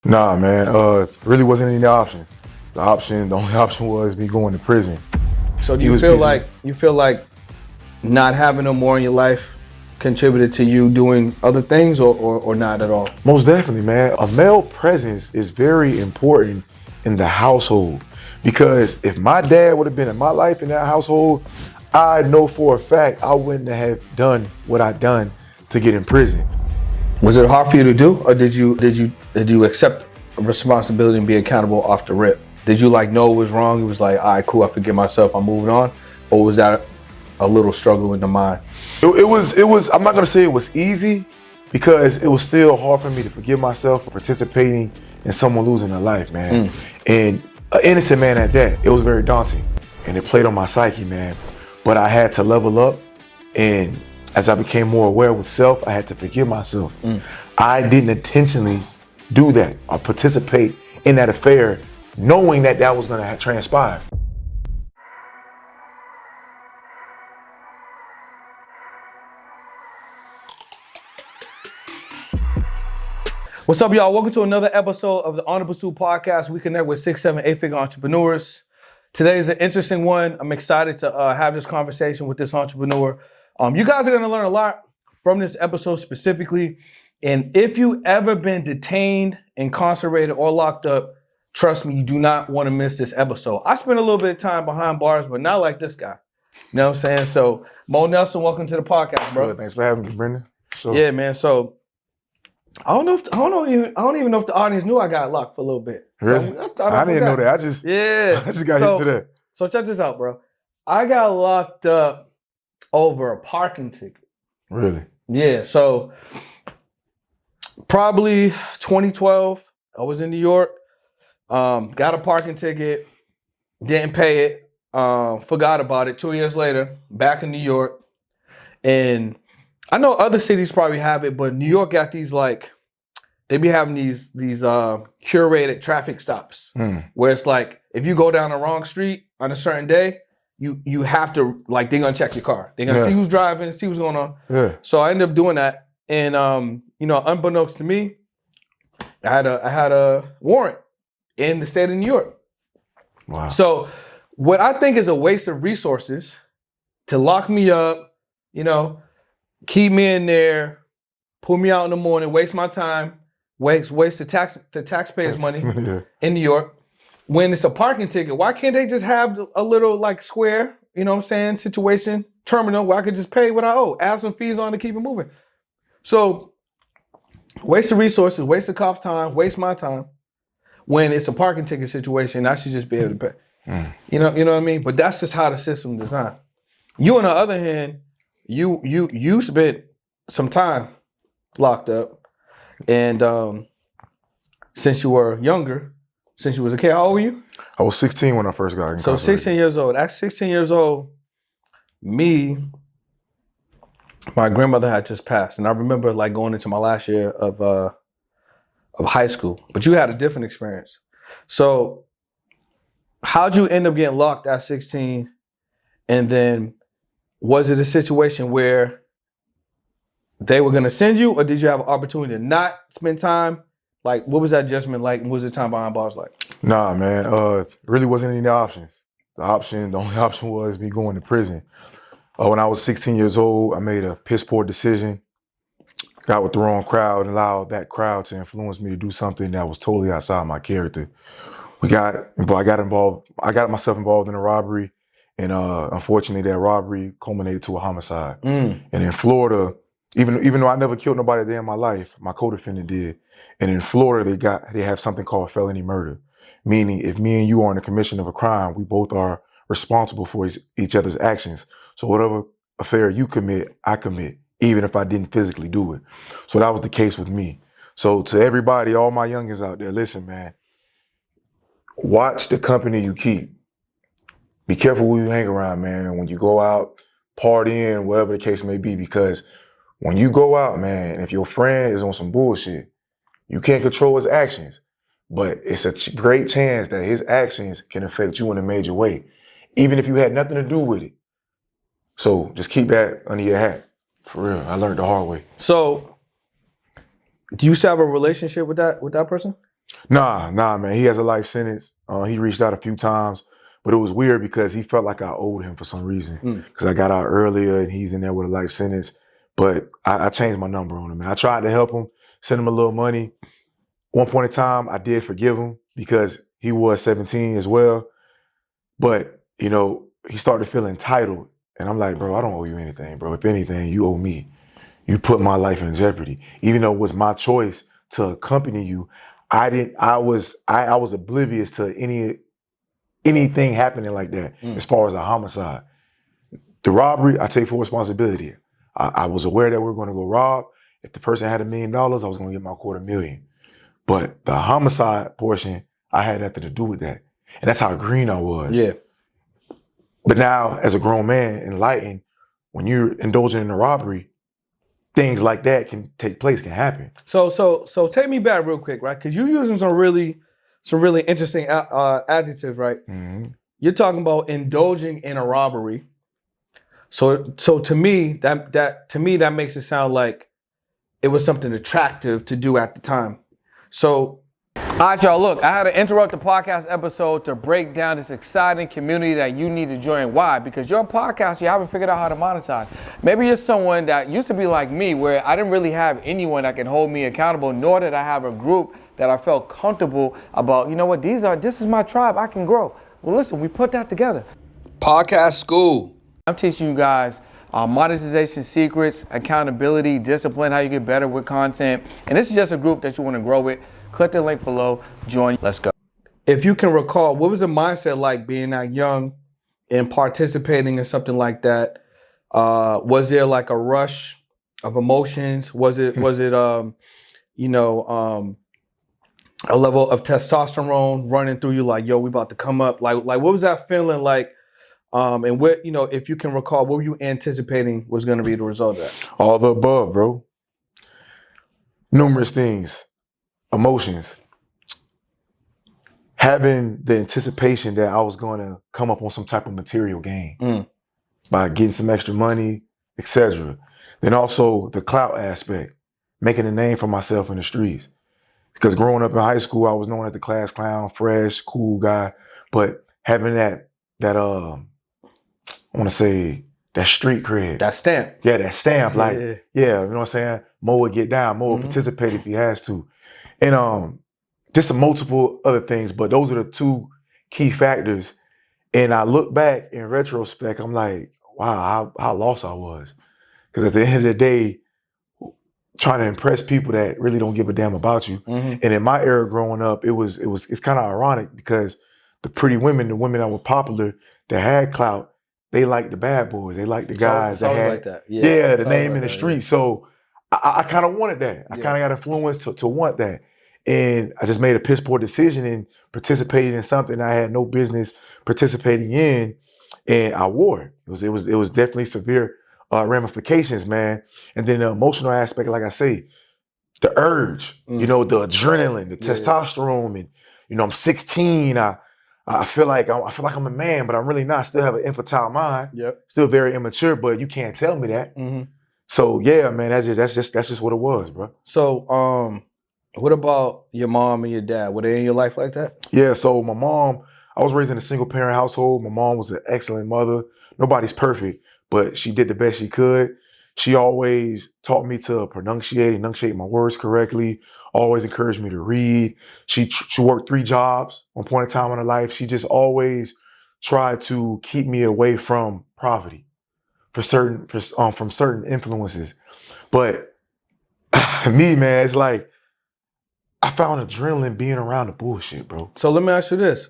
Nah, man. Really wasn't any options. The only option was me going to prison. So do He you was feel busy. like not having no more in your life contributed to you doing other things or not at all? Most definitely, man. A male presence is very important in the household because if my dad would have been in my life in that household, I know for a fact I wouldn't have done what I done to get in prison. Was it hard for you to do, or did you accept responsibility and be accountable off the rip? Did you know it was wrong? It was like, all right, cool, I forgive myself, I'm moving on, or was that a little struggle in the mind? It was. I'm not gonna say it was easy because it was still hard for me to forgive myself for participating in someone losing their life, man. And an innocent man at that. It was very daunting, and it played on my psyche, man. But I had to level up, and as I became more aware with self, I had to forgive myself. I didn't intentionally do that or participate in that affair, knowing that that was gonna transpire. What's up, y'all? Welcome to another episode of the On the Pursuit podcast. We connect with 6, 7, 8-figure entrepreneurs. Today is an interesting one. I'm excited to have this conversation with this entrepreneur. You guys are going to learn a lot from this episode specifically. And if you ever been detained, incarcerated, or locked up, trust me, you do not want to miss this episode. I spent a little bit of time behind bars, but not like this guy. You know what I'm saying? So, Mo Nelson, welcome to the podcast, bro. Good, thanks for having me, Brendan. Sure. Yeah, man. So, I don't even know if the audience knew I got locked for a little bit. Really? So I didn't know that. I just got into that. So check this out, bro. I got locked up over a parking ticket. Really? Yeah. So probably 2012. I was in New York. Got a parking ticket. Didn't pay it. Forgot about it. 2 years later, back in New York, and I know other cities probably have it, but New York got these they be having these curated traffic stops where it's like if you go down the wrong street on a certain day, you have to they're gonna check your car. They're gonna see who's driving, see what's going on. Yeah. So I ended up doing that, and unbeknownst to me, I had a warrant in the state of New York. Wow. So what I think is a waste of resources to lock me up, keep me in there, pull me out in the morning, waste my time, waste the taxpayers' money in New York. When it's a parking ticket, why can't they just have a little square, situation, terminal where I could just pay what I owe, add some fees on to keep it moving? So waste the resources, waste the cop's time, waste my time. When it's a parking ticket situation, I should just be able to pay. You know what I mean? But that's just how the system is designed. You, on the other hand, you spent some time locked up, and since you were younger, since you was a kid, how old were you? I was 16 when I first got incarcerated. So 16 years old. At 16 years old, my grandmother had just passed, and I remember going into my last year of high school. But you had a different experience. So how'd you end up getting locked at 16, and then was it a situation where they were going to send you, or did you have an opportunity to not spend time? What was that adjustment like? What was the time behind bars like? Nah, man. Really wasn't any options. The only option was me going to prison. When I was 16 years old, I made a piss poor decision. Got with the wrong crowd and allowed that crowd to influence me to do something that was totally outside my character. I got myself involved in a robbery. And unfortunately, that robbery culminated to a homicide. And in Florida, even though I never killed nobody a day in my life, my co-defendant did. And in Florida, they have something called felony murder, meaning if me and you are in the commission of a crime, we both are responsible for each other's actions. So whatever affair you commit, I commit, even if I didn't physically do it. So that was the case with me. So to everybody, all my youngins out there, listen, man, watch the company you keep. Be careful who you hang around, man, when you go out, partying, whatever the case may be, because when you go out, man, if your friend is on some bullshit, you can't control his actions, but it's a great chance that his actions can affect you in a major way, even if you had nothing to do with it. So just keep that under your hat. For real, I learned the hard way. So do you still have a relationship with that person? Nah, man. He has a life sentence. He reached out a few times, but it was weird because he felt like I owed him for some reason. Because I got out earlier and he's in there with a life sentence. But I changed my number on him, man. I tried to help him, send him a little money. One point in time, I did forgive him because he was 17 as well. But, he started to feel entitled. And I'm like, bro, I don't owe you anything, bro. If anything, you owe me. You put my life in jeopardy. Even though it was my choice to accompany you, I was oblivious to anything happening like that as far as a homicide. The robbery, I take full responsibility. I was aware that we were going to go rob. If the person had $1 million, I was going to get my $250,000. But the homicide portion, I had nothing to do with that. And that's how green I was. Yeah. But now, as a grown man, enlightened, when you're indulging in a robbery, things like that can take place, can happen. So take me back real quick, right? Because you're using some really interesting adjectives, right? Mm-hmm. You're talking about indulging in a robbery. So to me, that makes it sound like it was something attractive to do at the time. So, all right, y'all, look, I had to interrupt the podcast episode to break down this exciting community that you need to join. Why? Because you're a podcast, you haven't figured out how to monetize. Maybe you're someone that used to be like me, where I didn't really have anyone that can hold me accountable, nor did I have a group that I felt comfortable about, this is my tribe, I can grow. Well, listen, we put that together. Podcast School. I'm teaching you guys monetization secrets, accountability, discipline, how you get better with content. And this is just a group that you want to grow with. Click the link below, join, let's go. If you can recall, what was the mindset like being that young and participating in something like that? Was there like a rush of emotions? Was it a level of testosterone running through you like, yo, we about to come up? Like what was that feeling like? And what, if you can recall, what were you anticipating was going to be the result of that? All the above, bro. Numerous things. Emotions. Having the anticipation that I was going to come up on some type of material gain by getting some extra money, etc. Then also the clout aspect, making a name for myself in the streets. Because growing up in high school, I was known as the class clown, fresh, cool guy. But having that I want to say that street cred. That stamp. Yeah, that stamp. Like, you know what I'm saying? Mo would get down. Mo would participate if he has to. And just some multiple other things, but those are the two key factors. And I look back in retrospect, I'm like, wow, how lost I was. Because at the end of the day, trying to impress people that really don't give a damn about you. And in my era growing up, it's kind of ironic because the pretty women, the women that were popular, that had clout, they liked the bad boys. They liked the guys that had like that. the name in the street. Yeah. So I kind of wanted that. I kind of got influenced to want that. And I just made a piss poor decision and participated in something I had no business participating in, and I wore it. It was definitely severe ramifications, man. And then the emotional aspect, like I say, the urge, the adrenaline, the testosterone, and I'm 16. I feel like I'm a man, but I'm really not. I still have an infantile mind. Still very immature, but you can't tell me that. So yeah, man, that's just what it was, bro. So what about your mom and your dad? Were they in your life like that? Yeah, so my mom, I was raised in a single parent household. My mom was an excellent mother. Nobody's perfect, but she did the best she could. She always taught me to enunciate my words correctly, always encouraged me to read. She worked 3 jobs one point in time in her life. She just always tried to keep me away from poverty from certain influences. But me, man, it's like, I found adrenaline being around the bullshit, bro. So let me ask you this.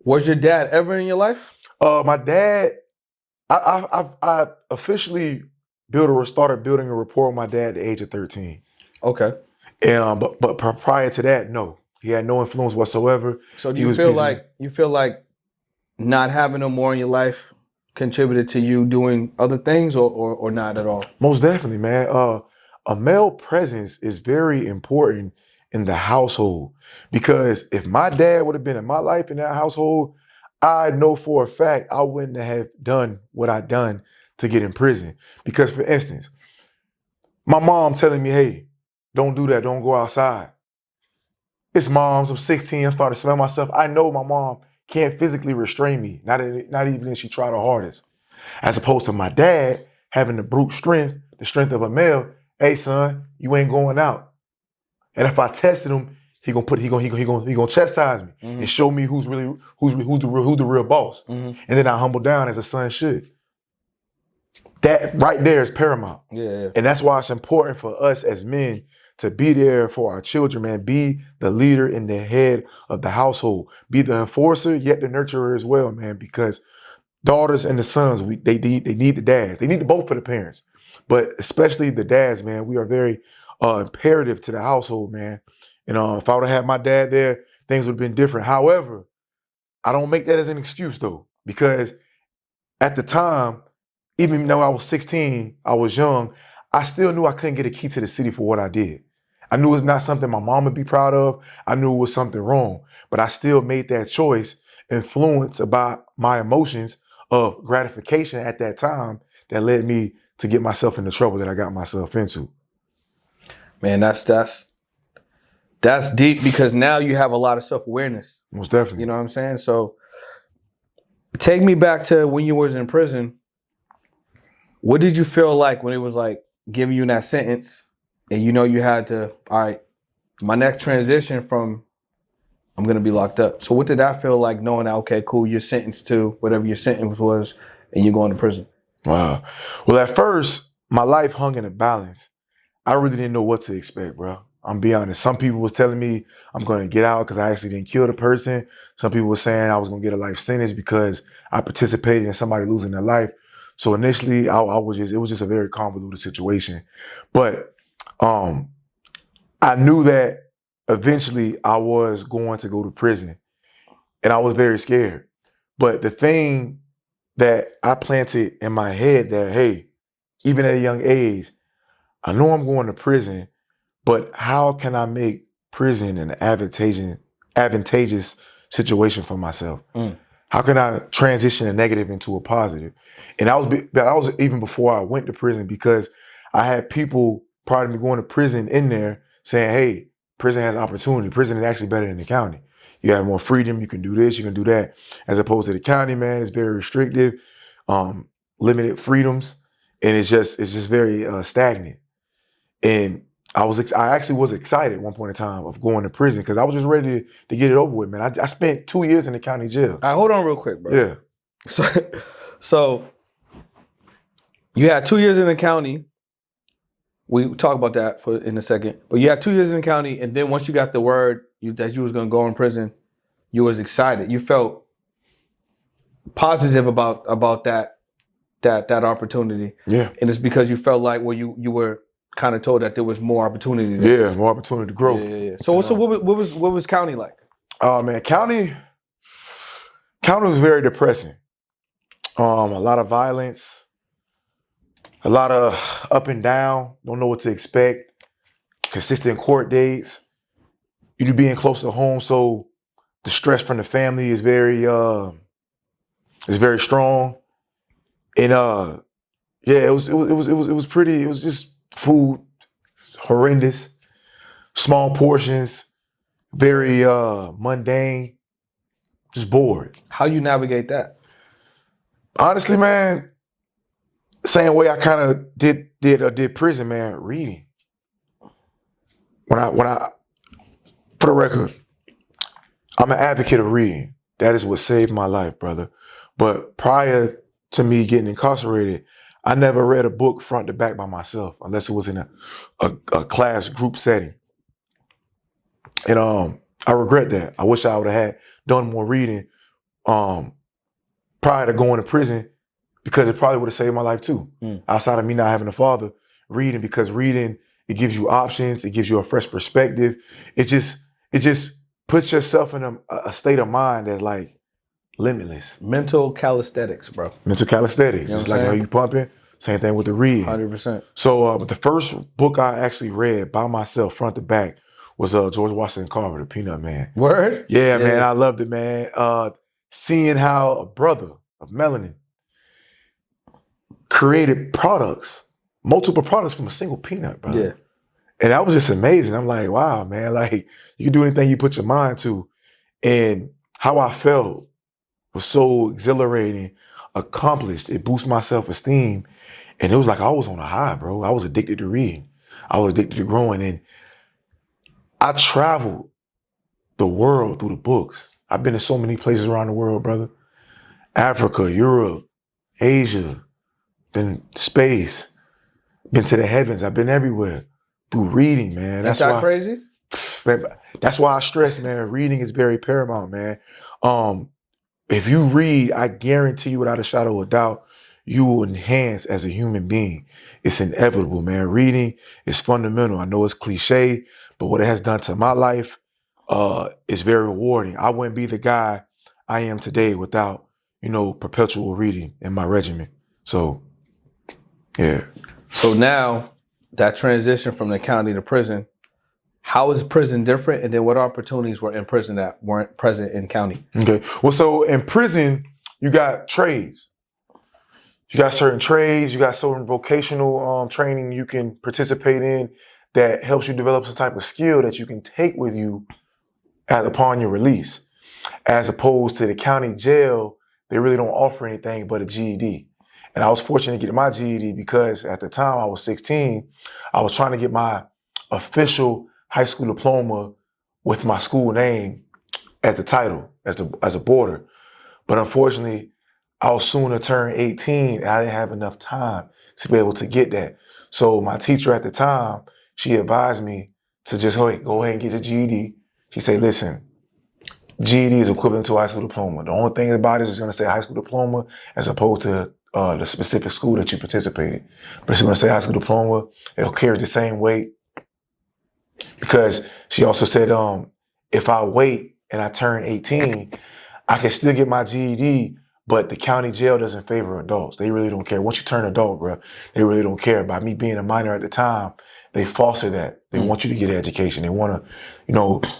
Was your dad ever in your life? My dad, I officially started building a rapport with my dad at the age of 13. Okay. And but prior to that, no. He had no influence whatsoever. So do you feel like not having him more in your life contributed to you doing other things or not at all? Most definitely, man. A male presence is very important in the household, because if my dad would have been in my life in that household, I know for a fact I wouldn't have done what I done to get in prison. Because for instance, my mom telling me, hey, don't do that, don't go outside. It's moms. I'm 16. I'm starting to smell myself. I know my mom can't physically restrain me. Not even if she tried her hardest. As opposed to my dad having the brute strength, the strength of a male. Hey son, you ain't going out. And if I tested him, he gonna chastise me and show me who's the real boss. And then I humble down as a son should. That right there is paramount. Yeah. And that's why it's important for us as men to be there for our children, man. Be the leader and the head of the household. Be the enforcer, yet the nurturer as well, man. Because daughters and the sons, they need the dads. They need both for the parents, but especially the dads, man. We are very imperative to the household, man. And if I would have had my dad there, things would have been different. However, I don't make that as an excuse though, because at the time, even though I was 16, I was young, I still knew I couldn't get a key to the city for what I did. I knew it's not something my mom would be proud of. I knew it was something wrong, but I still made that choice, influenced about my emotions of gratification at that time that led me to get myself into trouble that I got myself into. Man, that's deep, because now you have a lot of self-awareness. Most definitely. You know what I'm saying? So take me back to when you was in prison. What did you feel like when it was like giving you that sentence and you know you had to, all right, my next transition from I'm going to be locked up. So what did that feel like, knowing that, okay, cool, you're sentenced to whatever your sentence was and you're going to prison? Wow. Well, at first, my life hung in a balance. I really didn't know what to expect, bro. I'm be honest. Some people was telling me I'm going to get out because I actually didn't kill the person. Some people were saying I was going to get a life sentence because I participated in somebody losing their life. So initially, it was just a very convoluted situation. But I knew that eventually I was going to go to prison, and I was very scared. But the thing that I planted in my head that, hey, even at a young age, I know I'm going to prison, but how can I make prison an advantageous situation for myself? How can I transition a negative into a positive? And that was even before I went to prison, because I had people prior to me going to prison in there saying, hey, prison has opportunity. Prison is actually better than the county. You have more freedom. You can do this, you can do that. As opposed to the county, man, it's very restrictive, limited freedoms, and it's just very stagnant. And I actually was excited at one point in time of going to prison because I was just ready to get it over with, man. I spent 2 years in the county jail. All right, hold on real quick, bro. Yeah. So you had 2 years in the county. We talk about that in a second. But you had 2 years in the county, and then once you got the word that you was going to go in prison, you was excited. You felt positive about that opportunity. Yeah. And it's because you felt like, well, you were kind of told that there was more opportunity there. Yeah, more opportunity to grow. Yeah. So what was county like? Oh man, county was very depressing. A lot of violence, a lot of up and down, don't know what to expect, consistent court dates, you being close to home, so the stress from the family is very strong. And it was just food, horrendous, small portions, very mundane, just bored. How you navigate that? Honestly, man, same way I kind of did prison, man, reading. When I, for the record, I'm an advocate of reading. That is what saved my life, brother. But prior to me getting incarcerated, I never read a book front to back by myself unless it was in a class group setting. And I regret that. I wish I would have had done more reading prior to going to prison, because it probably would have saved my life too. Outside of me not having a father, reading, because reading, it gives you options, it gives you a fresh perspective. It just puts yourself in a state of mind that's like limitless. Mental calisthenics, bro. Mental calisthenics. You know it's like how you pumping. Same thing with the reading. 100%. So the first book I actually read by myself, front to back, was George Washington Carver, The Peanut Man. Word? Yeah, man, I loved it, man. Seeing how a brother of melanin created products, multiple products from a single peanut, bro. Yeah. And that was just amazing. I'm like, wow, man, like you can do anything you put your mind to. And how I felt was so exhilarating, accomplished. It boosted my self-esteem. And it was like I was on a high, bro. I was addicted to reading. I was addicted to growing. And I traveled the world through the books. I've been to so many places around the world, brother. Africa, Europe, Asia, been space, been to the heavens. I've been everywhere through reading, man. That's that crazy? Man, that's why I stress, man, reading is very paramount, man. If you read, I guarantee you without a shadow of a doubt, you will enhance as a human being. It's inevitable, man. Reading is fundamental. I know it's cliche, but what it has done to my life is very rewarding. I wouldn't be the guy I am today without, perpetual reading in my regimen. So, yeah. So now that transition from the county to prison, how is prison different? And then what opportunities were in prison that weren't present in county? Okay. Well, so in prison, you got trades. You got certain trades, you got certain vocational training you can participate in that helps you develop some type of skill that you can take with you upon your release. As opposed to the county jail, they really don't offer anything but a GED. And I was fortunate to get my GED because at the time I was 16, I was trying to get my official high school diploma with my school name as the title, as a border. But unfortunately, I was soon to turn 18 and I didn't have enough time to be able to get that. So my teacher at the time, she advised me to just go ahead and get your GED. She said, listen, GED is equivalent to a high school diploma. The only thing about it is going to say high school diploma as opposed to the specific school that you participated. But it's going to say high school diploma. It'll carry the same weight. Because she also said, if I wait and I turn 18, I can still get my GED, but the county jail doesn't favor adults. They really don't care. Once you turn adult, bro, they really don't care. By me being a minor at the time, they foster that. They want you to get an education. They want to,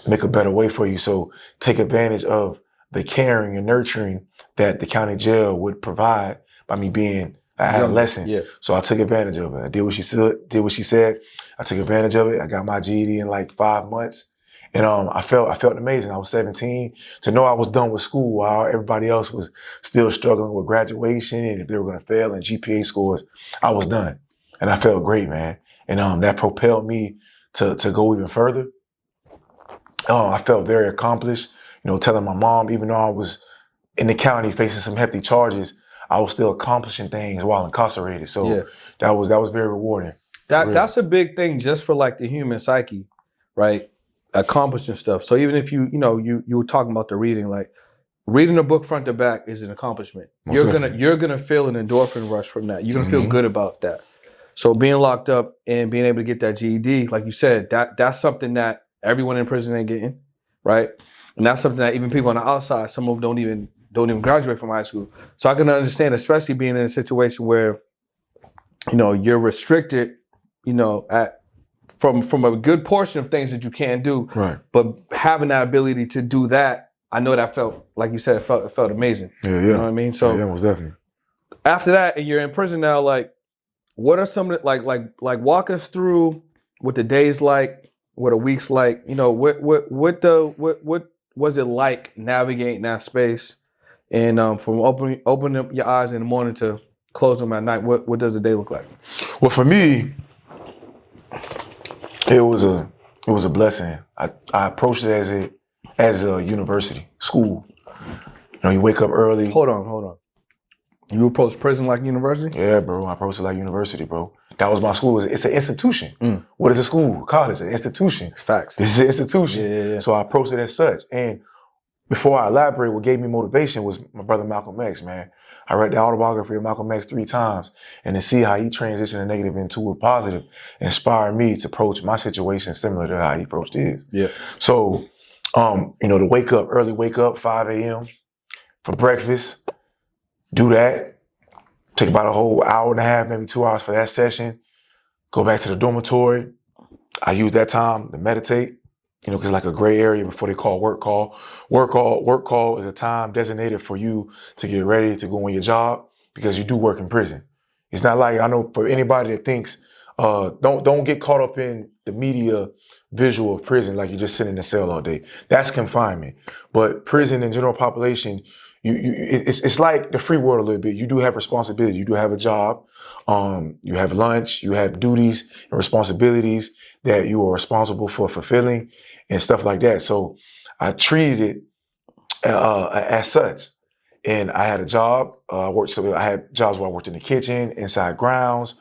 make a better way for you. So take advantage of the caring and nurturing that the county jail would provide by me being an adolescent. Yeah. So I took advantage of it. I did what she said. I took advantage of it. I got my GED in like 5 months. And I felt amazing. I was 17. To know I was done with school while everybody else was still struggling with graduation and if they were going to fail and GPA scores, I was done. And I felt great, man. And that propelled me to go even further. I felt very accomplished, telling my mom, even though I was in the county facing some hefty charges, I was still accomplishing things while incarcerated. So that was very rewarding. That's a big thing just for like the human psyche, right? Accomplishing stuff. So even if you were talking about the reading, like reading a book front to back is an accomplishment. You're gonna feel an endorphin rush from that. You're gonna feel good about that. So being locked up and being able to get that GED, like you said, that's something that everyone in prison ain't getting, right? And that's something that even people on the outside, some of them don't even graduate from high school. So I can understand, especially being in a situation where, you're restricted, from a good portion of things that you can do. Right. But having that ability to do that, I know that felt, like you said, it felt amazing. Yeah. You know what I mean? So yeah, most definitely. after that, and you're in prison now, like, what are some of the, like walk us through what the days like, what a week's like, what was it like navigating that space? And from opening up your eyes in the morning to close them at night, what does the day look like? Well, for me, it was a blessing. I approached it as a university, school. You wake up early. Hold on. You approach prison like university? Yeah, bro. I approached it like university, bro. That was my school. It's an institution. What is a school? College, an institution. It's facts. It's an institution. Yeah. So I approached it as such. And before I elaborate, what gave me motivation was my brother Malcolm X, man. I read the autobiography of Malcolm X 3 times, and to see how he transitioned a negative into a positive inspired me to approach my situation similar to how he approached his. Yeah. So, to early wake up, 5 a.m. for breakfast, do that, take about a whole hour and a half, maybe 2 hours for that session, go back to the dormitory. I use that time to meditate. Because like a gray area before they call work call. Work call is a time designated for you to get ready to go on your job because you do work in prison. It's not like, I know for anybody that thinks, don't get caught up in the media visual of prison, like you're just sitting in a cell all day. That's confinement. But prison in general population, it's like the free world a little bit. You do have responsibility. You do have a job. You have lunch. You have duties and responsibilities that you are responsible for fulfilling and stuff like that. So I treated it as such. And I had a job. I had jobs where I worked in the kitchen, inside grounds,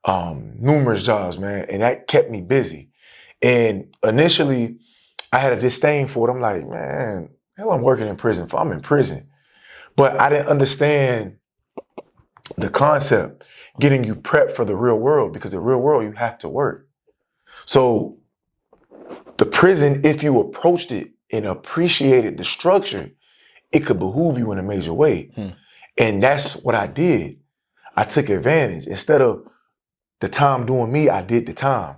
numerous jobs, man. And that kept me busy. And initially, I had a disdain for it. I'm like, man, hell, I'm working in prison for. I'm in prison. But I didn't understand the concept, getting you prepped for the real world, because the real world, you have to work. So the prison, if you approached it and appreciated the structure, it could behoove you in a major way. And that's what I did. I took advantage. Instead of the time doing me, I did the time.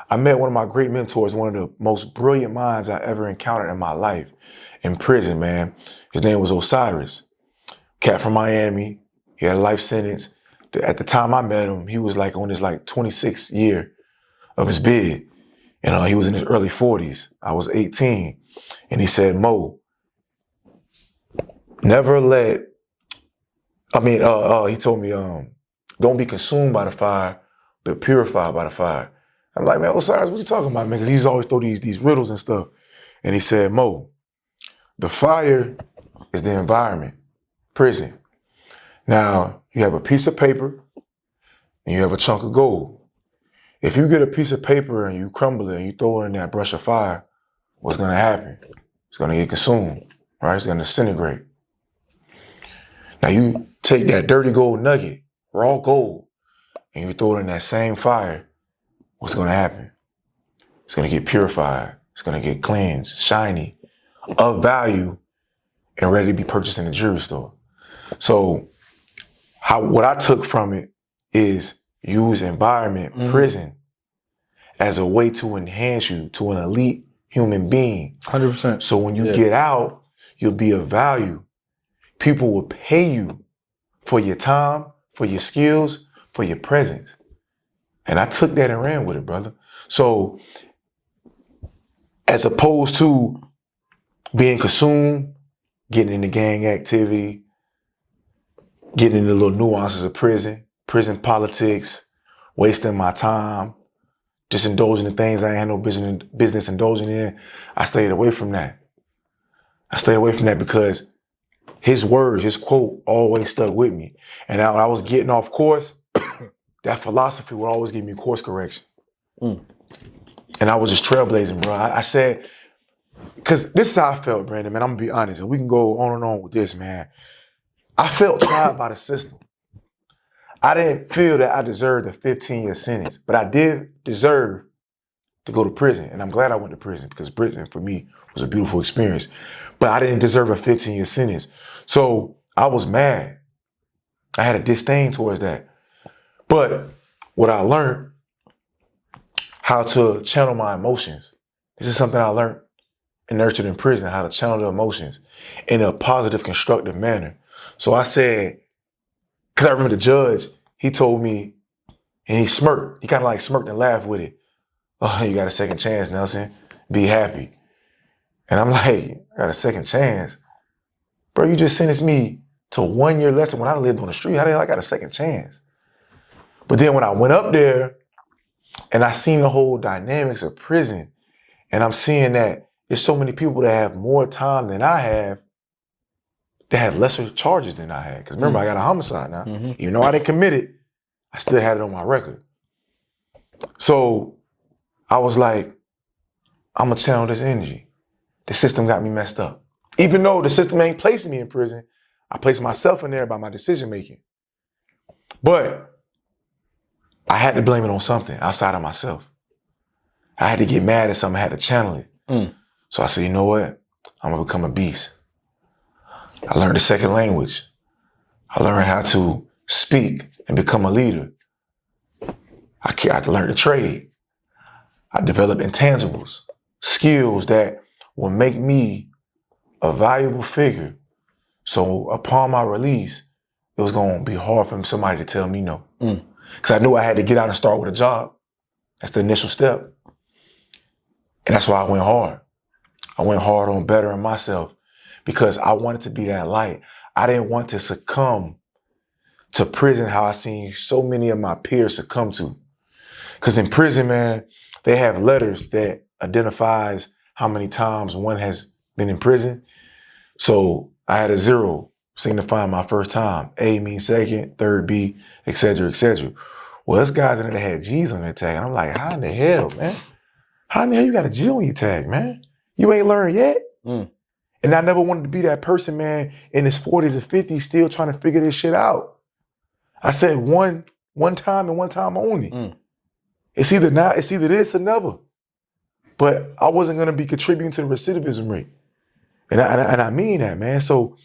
I met one of my great mentors, one of the most brilliant minds I ever encountered in my life in prison, man. His name was Osiris. Cat from Miami. He had a life sentence. At the time I met him, he was like on his 26th year of his bid. And he was in his early 40s. I was 18. And he said, Mo, never let, he told me, don't be consumed by the fire, but purified by the fire. I'm like, man, Osiris, what you talking about, man? Because he's always throw these riddles and stuff. And he said, Mo, the fire is the environment, prison. Now, you have a piece of paper and you have a chunk of gold. If you get a piece of paper and you crumble it and you throw it in that brush of fire, what's going to happen? It's going to get consumed, right? It's going to disintegrate. Now, you take that dirty gold nugget, raw gold, and you throw it in that same fire, what's going to happen? It's going to get purified. It's going to get cleansed, shiny, of value, and ready to be purchased in the jewelry store. So what I took from it is use environment, prison, as a way to enhance you to an elite human being. 100%. So when you get out, you'll be of value. People will pay you for your time, for your skills, for your presence. And I took that and ran with it, brother. So as opposed to being consumed, getting into gang activity, getting into the little nuances of prison politics, wasting my time, just indulging in things I ain't had no business indulging in, I stayed away from that. I stayed away from that because his words, his quote always stuck with me. And when I was getting off course, that philosophy would always give me course correction. And I was just trailblazing, bro. I said, because this is how I felt, Brandon, man. I'm going to be honest, and we can go on and on with this, man. I felt tried by the system. I didn't feel that I deserved a 15-year sentence, but I did deserve to go to prison. And I'm glad I went to prison, because prison for me was a beautiful experience. But I didn't deserve a 15-year sentence. So I was mad. I had a disdain towards that. But what I learned, how to channel my emotions. This is something I learned and nurtured in prison, how to channel the emotions in a positive, constructive manner. So I said, because I remember the judge, he told me, and he smirked. He kind of smirked and laughed with it. Oh, you got a second chance, Nelson. Be happy. And I'm like, I got a second chance? Bro, you just sentenced me to 1 year less than when I lived on the street. How the hell I got a second chance? But then when I went up there and I seen the whole dynamics of prison, and I'm seeing that there's so many people that have more time than I have, that had lesser charges than I had. Because remember, I got a homicide now. Even though I didn't commit it, I still had it on my record. So I was like, I'm going to channel this energy. The system got me messed up. Even though the system ain't placing me in prison, I placed myself in there by my decision making. But I had to blame it on something outside of myself. I had to get mad at something. I had to channel it. So I said, you know what? I'm going to become a beast. I learned a second language. I learned how to speak and become a leader. I learned to trade. I developed intangibles, skills that will make me a valuable figure. So upon my release, it was going to be hard for somebody to tell me no. Because I knew I had to get out and start with a job. That's the initial step. And that's why I went hard. I went hard on bettering myself because I wanted to be that light. I didn't want to succumb to prison how I seen so many of my peers succumb to. Because in prison, man, they have letters that identifies how many times one has been in prison. So I had a 0 signifying my first time. A means second, third B, et cetera, et cetera. Well, there's guys in there that had G's on their tag. And I'm like, how in the hell, man? How in the hell you got a G on your tag, man? You ain't learned yet? And I never wanted to be that person, man, in his 40s or 50s still trying to figure this shit out. I said one time and one time only. It's either this or never. But I wasn't gonna be contributing to the recidivism rate. And I mean that, man. So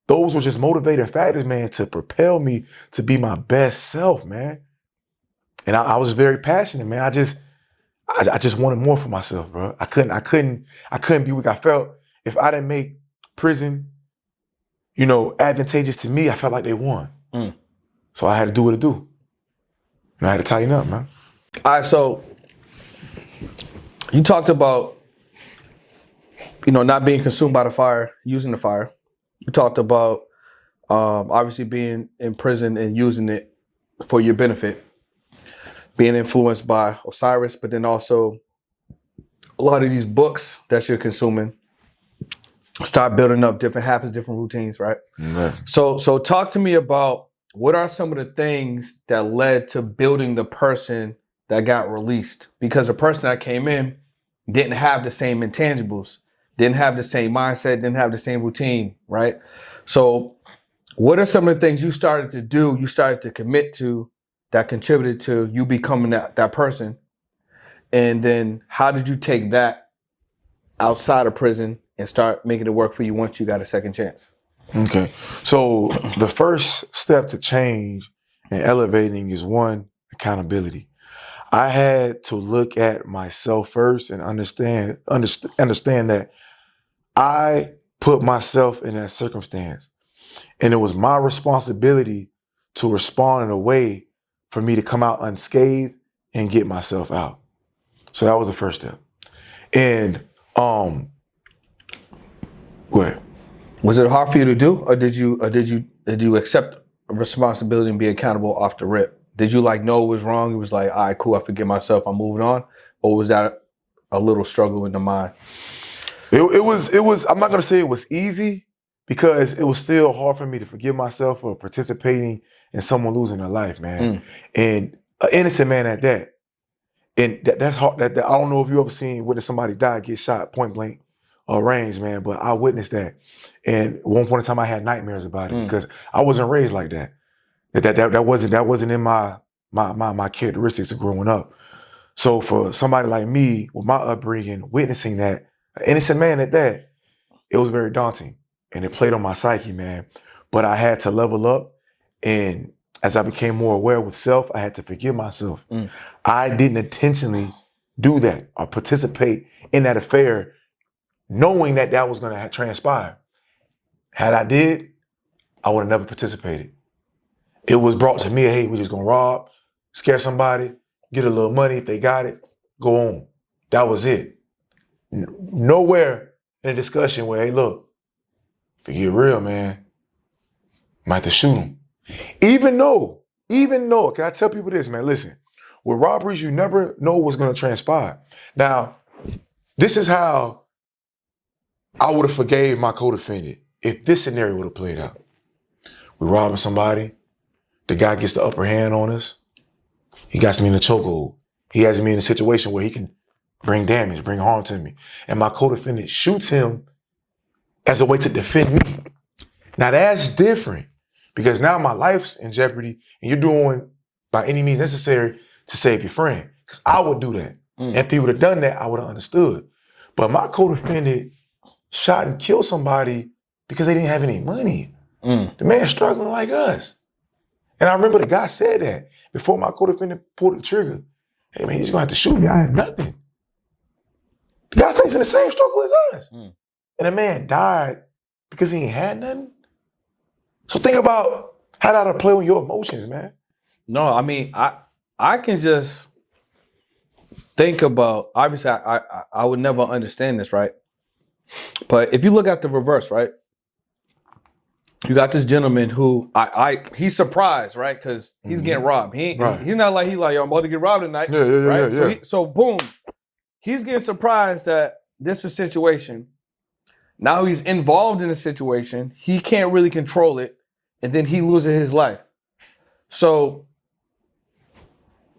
those were just motivating factors, man, to propel me to be my best self, man. And I was very passionate, man. I just wanted more for myself, bro. I couldn't be weak. I felt if I didn't make prison, advantageous to me, I felt like they won. So I had to do what it do. And I had to tighten up, man. All right, so you talked about, not being consumed by the fire, using the fire. You talked about obviously being in prison and using it for your benefit, being influenced by Osiris, but then also a lot of these books that you're consuming start building up different habits, different routines, right? So talk to me about what are some of the things that led to building the person that got released? Because the person that came in didn't have the same intangibles, didn't have the same mindset, didn't have the same routine, right? So what are some of the things you started to do, you started to commit to that contributed to you becoming that person? And then how did you take that outside of prison and start making it work for you once you got a second chance? Okay. So the first step to change and elevating is one, accountability. I had to look at myself first and understand that I put myself in that circumstance. And it was my responsibility to respond in a way for me to come out unscathed and get myself out. So that was the first step. And go ahead. Was it hard for you to do, or did you accept responsibility and be accountable off the rip? Did you know it was wrong? It was like, all right, cool, I forgive myself, I'm moving on? Or was that a little struggle in the mind? It was, I'm not gonna say it was easy because it was still hard for me to forgive myself for participating in someone losing their life, man. And an innocent man at that. And that's hard. That I don't know if you ever witness somebody die, get shot point blank range, man, but I witnessed that. And at one point in time I had nightmares about it because I wasn't raised like that. That wasn't in my characteristics of growing up. So for somebody like me with my upbringing, witnessing that, an innocent man at that, it was very daunting. And it played on my psyche, man. But I had to level up. And as I became more aware with self, I had to forgive myself. I didn't intentionally do that or participate in that affair knowing that was gonna transpire. Had I did, I would have never participated. It was brought to me, hey, we're just gonna rob, scare somebody, get a little money. If they got it, go on. That was it. Nowhere in a discussion where, hey, look, if you get real, man, might have to shoot him. Even though, can I tell people this, man? Listen, with robberies, you never know what's gonna transpire. Now, this is how I would have forgave my co-defendant if this scenario would have played out. We're robbing somebody. The guy gets the upper hand on us. He got me in a chokehold. He has me in a situation where he can bring damage, bring harm to me. And my co-defendant shoots him as a way to defend me. Now that's different because now my life's in jeopardy and you're doing by any means necessary to save your friend. Because I would do that. And if he would have done that, I would have understood. But my co-defendant shot and killed somebody because they didn't have any money. The man struggling like us. And I remember the guy said that before my co-defendant pulled the trigger. Hey man, he's gonna have to shoot me. I have nothing. The guy's facing the same struggle as us. And the man died because he ain't had nothing. So think about how that'll play on your emotions, man. No, I mean, I can just think about, obviously, I would never understand this, right? But if you look at the reverse, right? You got this gentleman who he's surprised, right? Because he's getting robbed. He's not like yo, I'm about to get robbed tonight. Right? So boom, he's getting surprised that this is a situation. Now he's involved in a situation. He can't really control it, and then he loses his life. So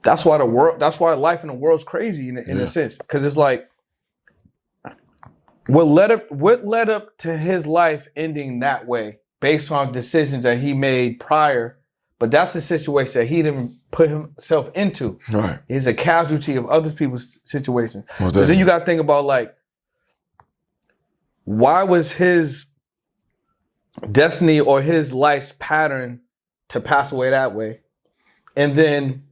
that's why life in the world's crazy in a sense, because it's like what led up to his life ending that way based on decisions that he made prior, but that's the situation that he didn't put himself into. Right. He's a casualty of other people's situations. So then you got to think about, like, why was his destiny or his life's pattern to pass away that way? And then,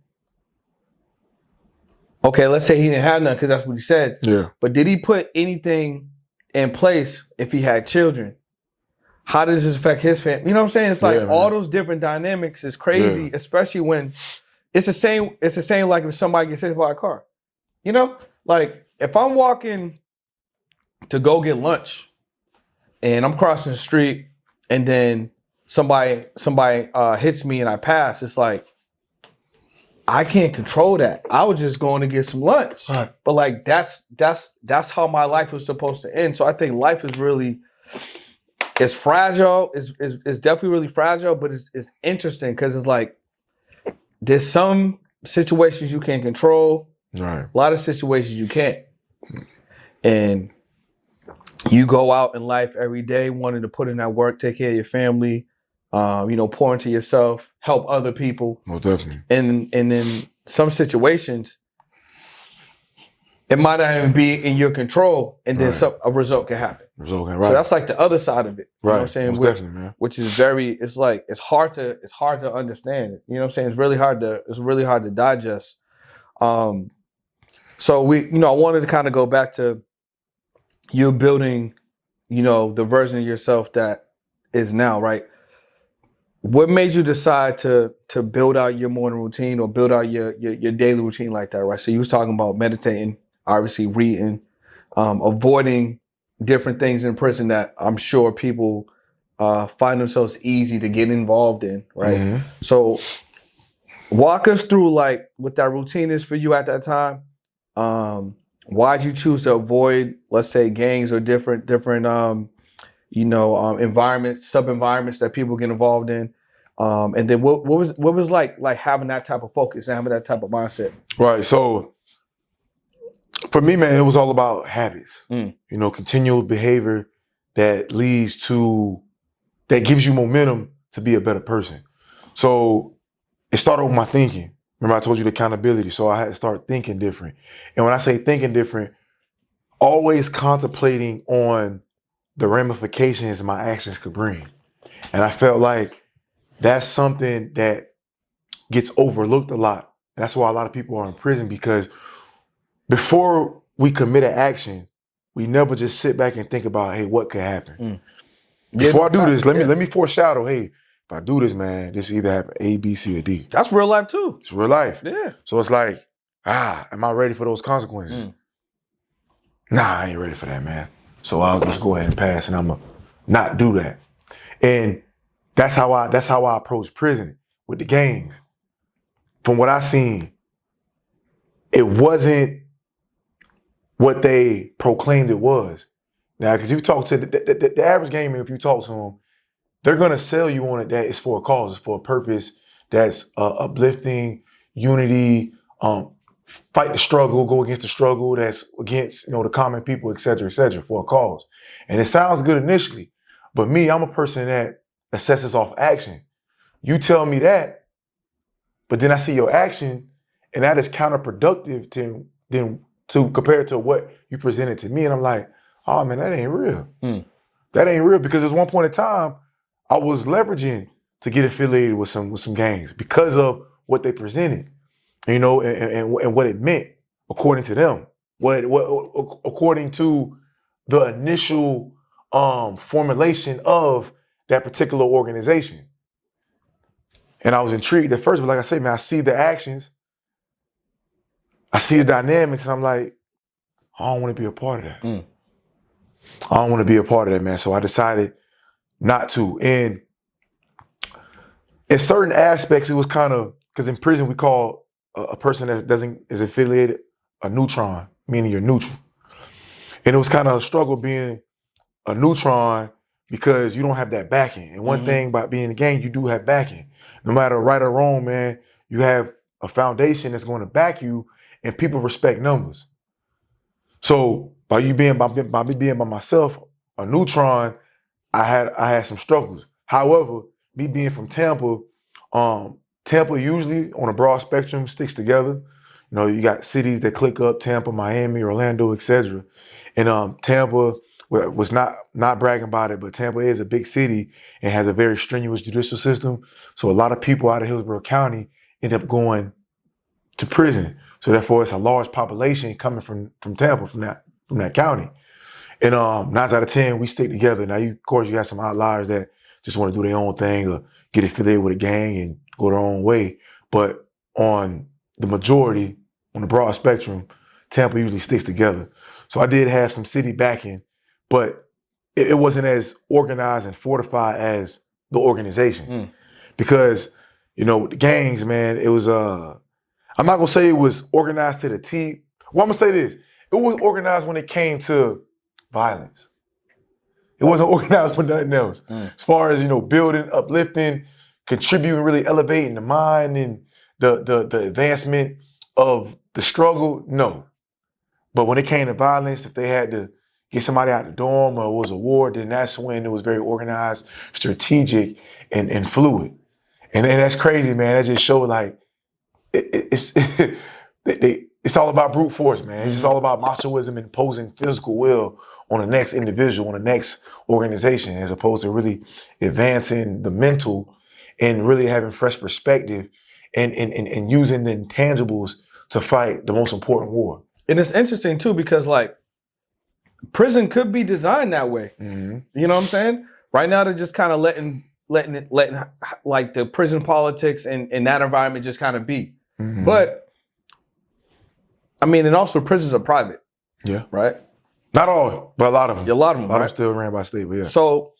okay, let's say he didn't have none because that's what he said. Yeah. But did he put anything in place if he had children? How does this affect his family? You know what I'm saying? It's like all those different dynamics is crazy, especially when it's the same like if somebody gets hit by a car. You know? Like if I'm walking to go get lunch and I'm crossing the street and then somebody hits me and I pass, it's like I can't control that. I was just going to get some lunch. Right. But like that's how my life was supposed to end. So I think life is really, it's fragile. It's definitely really fragile, but it's interesting because it's like there's some situations you can control. Right. A lot of situations you can't. And you go out in life every day wanting to put in that work, take care of your family, pour into yourself, help other people. Most definitely. And in some situations, it might not even be in your control, and then a result can happen. So that's like the other side of it. You know what I'm saying? Most definitely, man. Which is it's hard to understand. You know what I'm saying? It's really hard to digest. So I wanted to kind of go back to you building, the version of yourself that is now, right? What made you decide to build out your morning routine or build out your daily routine like that, right? So you was talking about meditating, obviously reading, avoiding different things in prison that I'm sure people find themselves easy to get involved in, right? Mm-hmm. So walk us through like what that routine is for you at that time. Why'd you choose to avoid, let's say, gangs or different environments, sub-environments that people get involved in? And then what was like having that type of focus and having that type of mindset? Right. So for me, man, it was all about habits. Continual behavior that gives you momentum to be a better person. So it started with my thinking. Remember I told you the accountability. So I had to start thinking different. And when I say thinking different, always contemplating on the ramifications my actions could bring. And I felt like that's something that gets overlooked a lot. And that's why a lot of people are in prison, because before we commit an action, we never just sit back and think about, hey, what could happen? Before I do this, let me foreshadow, hey, if I do this, man, this either happen A, B, C, or D. That's real life too. It's real life. Yeah. So it's like, am I ready for those consequences? Nah, I ain't ready for that, man. So I'll just go ahead and pass, and I'm gonna not do that. And that's how I approach prison with the gangs. From what I seen, it wasn't what they proclaimed it was. Now, because you talk to the average gamer, if you talk to them, they're gonna sell you on it that it's for a cause, it's for a purpose that's uplifting, unity, fight the struggle, go against the struggle that's against the common people, et cetera, for a cause. And it sounds good initially, but me, I'm a person that assesses off action. You tell me that, but then I see your action, and that is counterproductive to compared to what you presented to me, and I'm like, oh man, that ain't real. That ain't real, because there's one point in time I was leveraging to get affiliated with some gangs because of what they presented, and what it meant according to them, what according to the initial formulation of that particular organization. And I was intrigued at first, but like I say, man, I see the actions. I see the dynamics and I'm like, I don't want to be a part of that. Mm. I don't want to be a part of that, man. So I decided not to. And in certain aspects, it was kind of, because in prison we call a person that is affiliated a neutron, meaning you're neutral. And it was kind of a struggle being a neutron because you don't have that backing. And one thing about being in the gang, you do have backing. No matter right or wrong, man, you have a foundation that's going to back you, and people respect numbers. So by me being by myself, a neutron, I had some struggles. However, me being from Tampa, Tampa usually on a broad spectrum sticks together. You know, you got cities that click up: Tampa, Miami, Orlando, etc. And Tampa was not bragging about it, but Tampa is a big city and has a very strenuous judicial system. So a lot of people out of Hillsborough County end up going to prison. So therefore, it's a large population coming from Tampa, from that county. And 9 out of 10, we stick together. Now, of course, you got some outliers that just want to do their own thing or get affiliated with a gang and go their own way. But on the majority, on the broad spectrum, Tampa usually sticks together. So I did have some city backing, but it wasn't as organized and fortified as the organization. Because, you know, the gangs, man, it was, I'm not going to say it was organized to the T. Well, I'm going to say this. It was organized when it came to violence. It wasn't organized for nothing else. As far as, you know, building, uplifting, contributing, really elevating the mind and the advancement of the struggle, no. But when it came to violence, if they had to get somebody out the dorm or it was a war, then that's when it was very organized, strategic, and fluid. And that's crazy, man. That just showed like it's all about brute force, man. It's just all about machoism and imposing physical will on the next individual, on the next organization, as opposed to really advancing the mental and really having fresh perspective and using the intangibles to fight the most important war. And it's interesting too, because like prison could be designed that way. You know what I'm saying? Right now they're just kind of letting like the prison politics and that environment just kind of be. But I mean, and also prisons are private. Yeah. Right? Not all, but a lot of them. A lot of them, A lot of right? them still ran by state, but yeah. So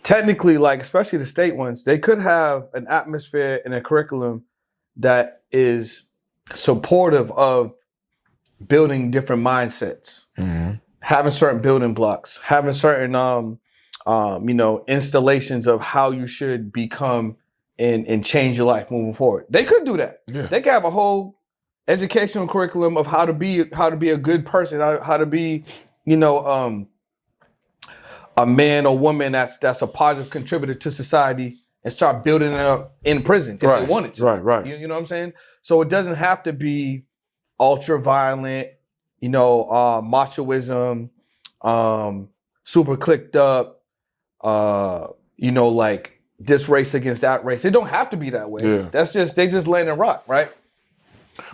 technically, like especially the state ones, they could have an atmosphere and a curriculum that is supportive of building different mindsets, having certain building blocks, having certain you know, installations of how you should become and change your life moving forward. They could do that. Yeah. They could have a whole educational curriculum of how to be a good person, how to be, you know, a man or woman that's a positive contributor to society, and start building it up in prison if they wanted to. Right. You know what I'm saying? So it doesn't have to be ultra violent, you know, machoism, super clicked up, you know, like this race against that race. It don't have to be that way. Yeah. They just laying and rock, right?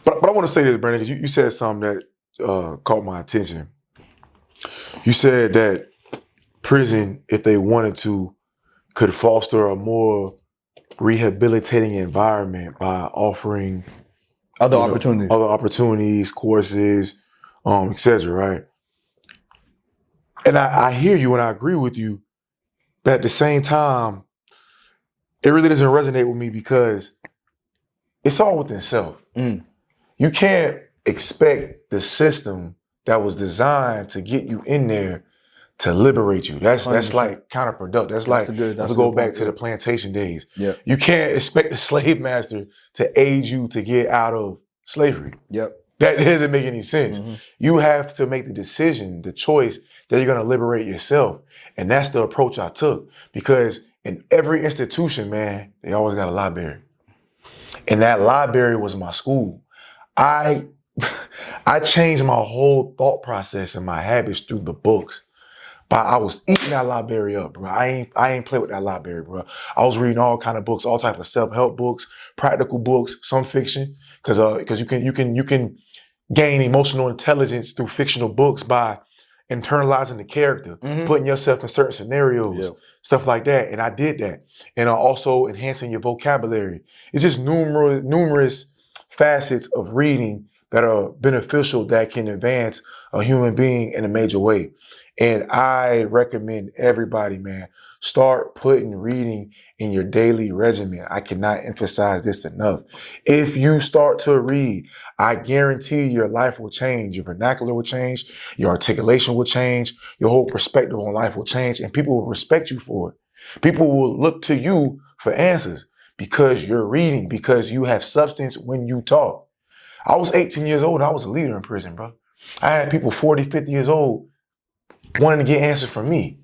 But I want to say this, Brandon, because you said something that caught my attention. You said that prison, if they wanted to, could foster a more rehabilitating environment by offering other opportunities, courses, etc. Right? And I hear you and I agree with you, but at the same time, it really doesn't resonate with me because it's all within self. You can't expect the system that was designed to get you in there to liberate you. That's like counterproductive. That's like, if we go back to the plantation days. Yeah. You can't expect the slave master to aid you to get out of slavery. Yep. That doesn't make any sense. You have to make the decision, the choice that you're gonna liberate yourself. And that's the approach I took, because in every institution, man, they always got a library. And that library was my school. I changed my whole thought process and my habits through the books. But I was eating that library up, bro. I ain't play with that library, bro. I was reading all kind of books, all type of self-help books, practical books, some fiction, because you can gain emotional intelligence through fictional books by internalizing the character, putting yourself in certain scenarios, stuff like that. And I did that. And also enhancing your vocabulary. It's just numerous facets of reading that are beneficial, that can advance a human being in a major way. And I recommend everybody, man, start putting reading in your daily regimen. I cannot emphasize this enough. If you start to read, I guarantee your life will change. Your vernacular will change. Your articulation will change. Your whole perspective on life will change, and people will respect you for it. People will look to you for answers because you're reading, because you have substance when you talk. I was 18 years old. I was a leader in prison, bro. I had people 40, 50 years old wanting to get answers from me.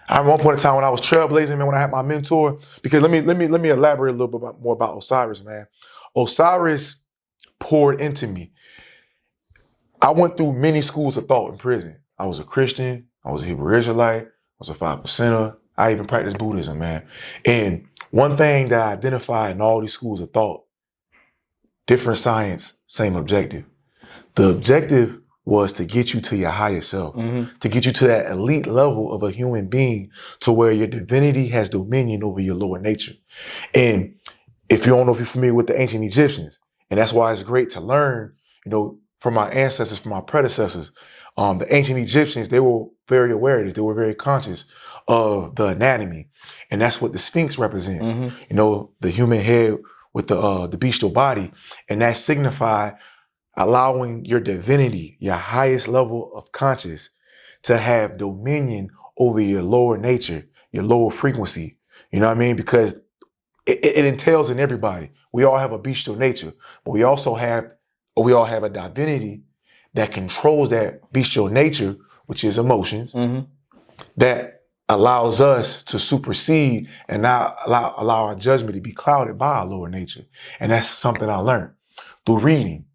I remember one point in time when I was trailblazing, man, when I had my mentor, because let me elaborate a little bit more about Osiris, man. Osiris poured into me. I went through many schools of thought in prison. I was a Christian. I was a Hebrew Israelite. I was a 5%er. I even practiced Buddhism, man. And one thing that I identified in all these schools of thought, different science, same objective. The objective was to get you to your higher self, to get you to that elite level of a human being to where your divinity has dominion over your lower nature. And if you don't know if you're familiar with the ancient Egyptians, and that's why it's great to learn, from my ancestors, from my predecessors. The ancient Egyptians, they were very aware of this. They were very conscious of the anatomy. And that's what the Sphinx represents. The human head with the bestial body. And that signified allowing your divinity, your highest level of conscious, to have dominion over your lower nature, your lower frequency. You know what I mean? Because it entails in everybody. We all have a bestial nature, but we all have a divinity that controls that bestial nature, which is emotions, that allows us to supersede and not allow our judgment to be clouded by our lower nature. And that's something I learned through reading,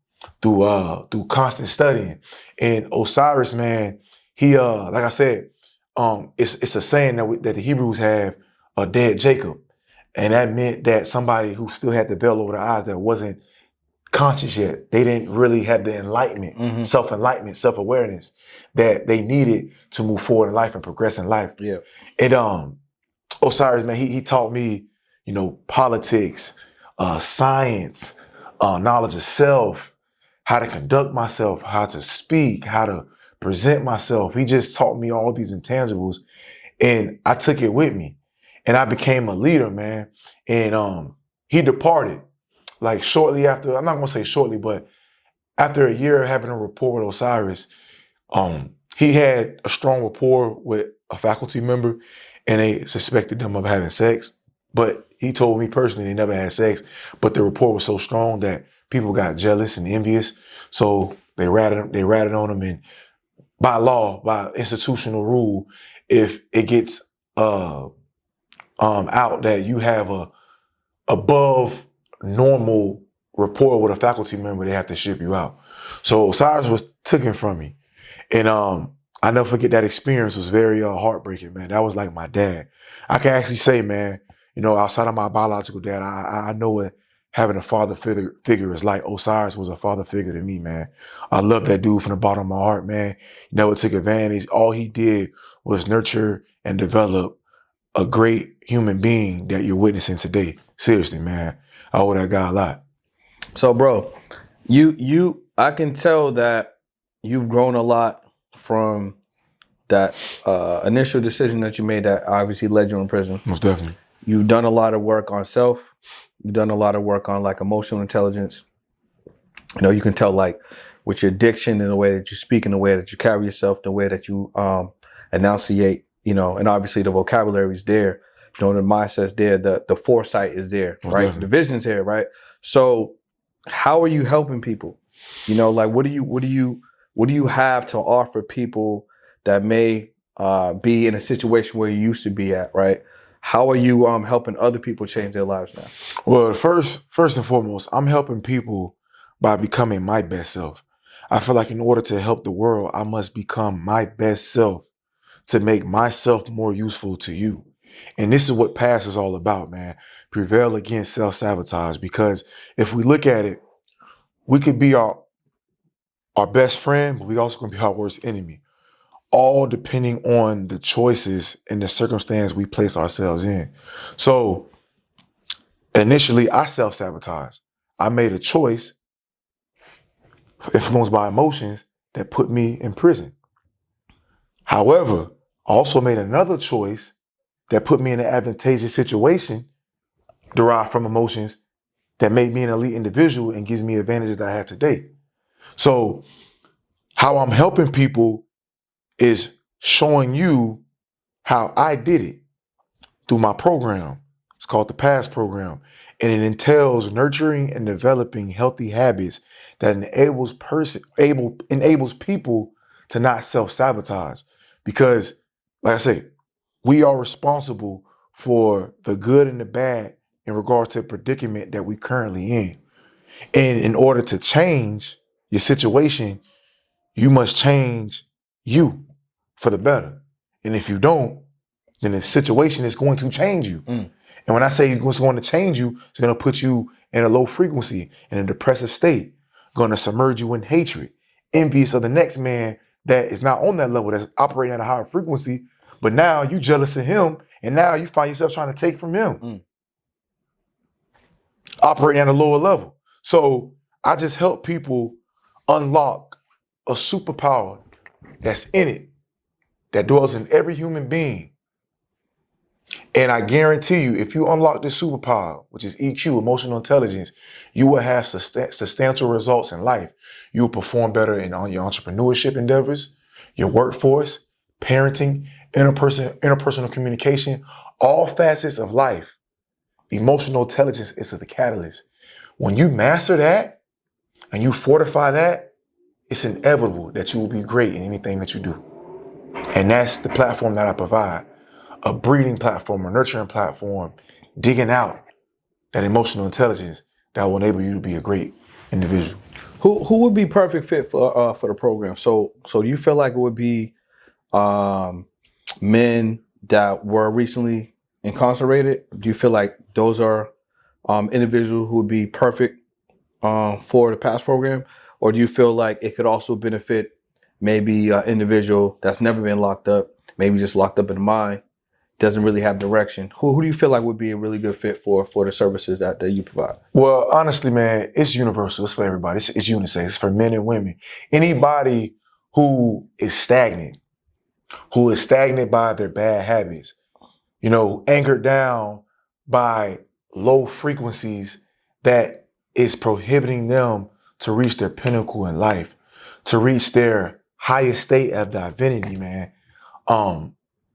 through constant studying. And Osiris, man, he like I said, it's a saying that the Hebrews have, a dead Jacob. And that meant that somebody who still had the veil over their eyes, that wasn't conscious yet. They didn't really have the enlightenment, self-enlightenment, self-awareness that they needed to move forward in life and progress in life. Yeah. And Osiris, man, he taught me, politics, science, knowledge of self, how to conduct myself, how to speak, how to present myself. He just taught me all these intangibles, and I took it with me. And I became a leader, man. And he departed, like shortly after. I'm not gonna say shortly, but after a year of having a rapport with Osiris, he had a strong rapport with a faculty member, and they suspected them of having sex. But he told me personally they never had sex, but the rapport was so strong that people got jealous and envious. So they ratted on him, and by law, by institutional rule, if it gets out that you have a above normal rapport with a faculty member, they have to ship you out. So Osiris was taken from me. And I never forget that experience. It was very heartbreaking, man. That was like my dad. I can actually say, man, outside of my biological dad, I know what having a father figure is like. Osiris was a father figure to me, man. I love that dude from the bottom of my heart, man. He never took advantage. All he did was nurture and develop a great human being that you're witnessing today. Seriously, man. I owe that guy a lot. So, bro, I can tell that you've grown a lot from that initial decision that you made that obviously led you in prison. Most definitely. You've done a lot of work on self. You've done a lot of work on like emotional intelligence. You can tell like with your diction and the way that you speak and the way that you carry yourself, the way that you enunciate, and obviously the vocabulary is there, the mindset's there, the foresight is there, Most right? definitely. The vision's here, right? So how are you helping people? Like what do you have to offer people that may be in a situation where you used to be at, right? How are you helping other people change their lives now? Well, first and foremost, I'm helping people by becoming my best self. I feel like in order to help the world, I must become my best self to make myself more useful to you. And this is what PASS is all about, man. Prevail against self-sabotage. Because if we look at it, we could be our best friend, but we also can be our worst enemy. All depending on the choices and the circumstance we place ourselves in. So initially, I self-sabotaged. I made a choice influenced by emotions that put me in prison. However, I also made another choice that put me in an advantageous situation derived from emotions that made me an elite individual and gives me advantages that I have today. So how I'm helping people is showing you how I did it through my program. It's called the PASS program. And it entails nurturing and developing healthy habits that enables people to not self-sabotage. Because, like I say, we are responsible for the good and the bad in regards to the predicament that we currently in. And in order to change your situation, you must change you for the better. And if you don't, then the situation is going to change you. And when I say it's going to change you, it's going to put you in a low frequency, in a depressive state, going to submerge you in hatred, envious of the next man that is not on that level, that's operating at a higher frequency, but now you jealous of him, and now you find yourself trying to take from him, operating at a lower level. So I just help people unlock a superpower that's in it, that dwells in every human being. And I guarantee you, if you unlock this superpower, which is EQ, emotional intelligence, you will have substantial results in life. You will perform better on your entrepreneurship endeavors, your workforce, parenting, interpersonal communication, all facets of life. Emotional intelligence is the catalyst. When you master that and you fortify that, it's inevitable that you will be great in anything that you do. And that's the platform that I provide. A breeding platform, a nurturing platform, digging out that emotional intelligence that will enable you to be a great individual. Who would be perfect fit for the program? So do you feel like it would be men that were recently incarcerated? Do you feel like those are individuals who would be perfect for the PASS program? Or do you feel like it could also benefit maybe an individual that's never been locked up, maybe just locked up in the mind, doesn't really have direction? Who do you feel like would be a really good fit for the services that you provide? Well, honestly, man, it's universal. It's for everybody. It's unisex. It's for men and women. Anybody who is stagnant by their bad habits, anchored down by low frequencies that is prohibiting them to reach their pinnacle in life, to reach their highest state of divinity, man.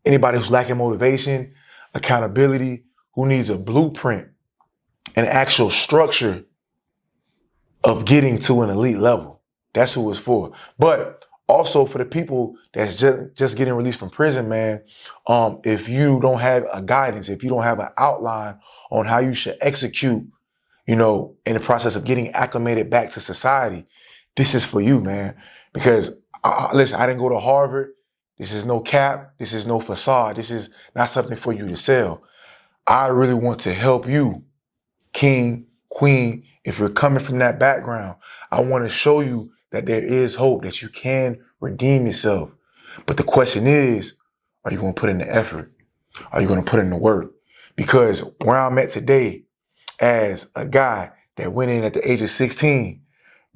Anybody who's lacking motivation, accountability, who needs a blueprint, an actual structure of getting to an elite level. That's who it's for. But also for the people that's just getting released from prison, man, if you don't have a guidance, if you don't have an outline on how you should execute, in the process of getting acclimated back to society, this is for you, man. Because listen, I didn't go to Harvard. This is no cap. This is no facade. This is not something for you to sell. I really want to help you, king, queen. If you're coming from that background, I want to show you that there is hope, that you can redeem yourself. But the question is, are you going to put in the effort? Are you going to put in the work? Because where I'm at today, as a guy that went in at the age of 16,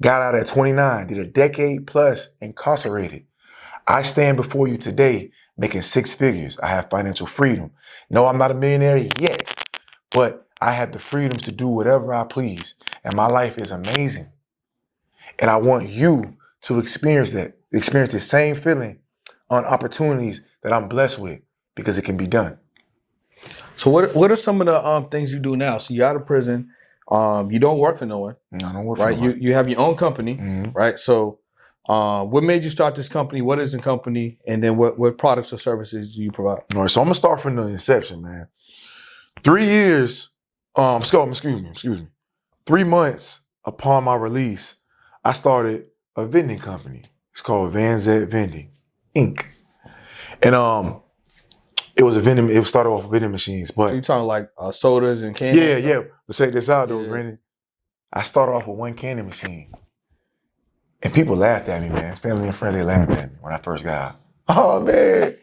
got out at 29, did a decade plus incarcerated, I stand before you today making six figures. I have financial freedom. No, I'm not a millionaire yet, but I have the freedoms to do whatever I please. And my life is amazing. And I want you to experience the same feeling on opportunities that I'm blessed with, because it can be done. So what are some of the things you do now? So you're out of prison. You don't work for no one. No, I don't work for right? no one. You have your own company, right? So what made you start this company? What is the company? And then what products or services do you provide? All right, so I'm gonna start from the inception, man. 3 years, excuse me. 3 months upon my release, I started a vending company. It's called Vending, Inc. And it was it started off with vending machines, but So you're talking like sodas and candy? yeah. But check this out though, Yeah. Brandon. I started off with one candy machine. And people laughed at me, man. Family and friends, they laughed at me when I first got out. Oh man,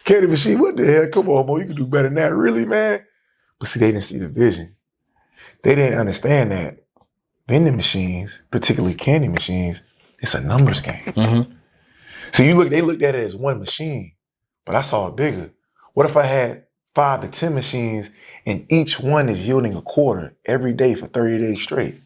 candy machine, what the hell? Come on, boy, you can do better than that. Really, man? But see, they didn't see the vision. They didn't understand that vending machines, particularly candy machines, It's a numbers game. Mm-hmm. So they looked at it as one machine, but I saw it bigger. What if I had 5 to 10 machines and each one is yielding a quarter every day for 30 days straight?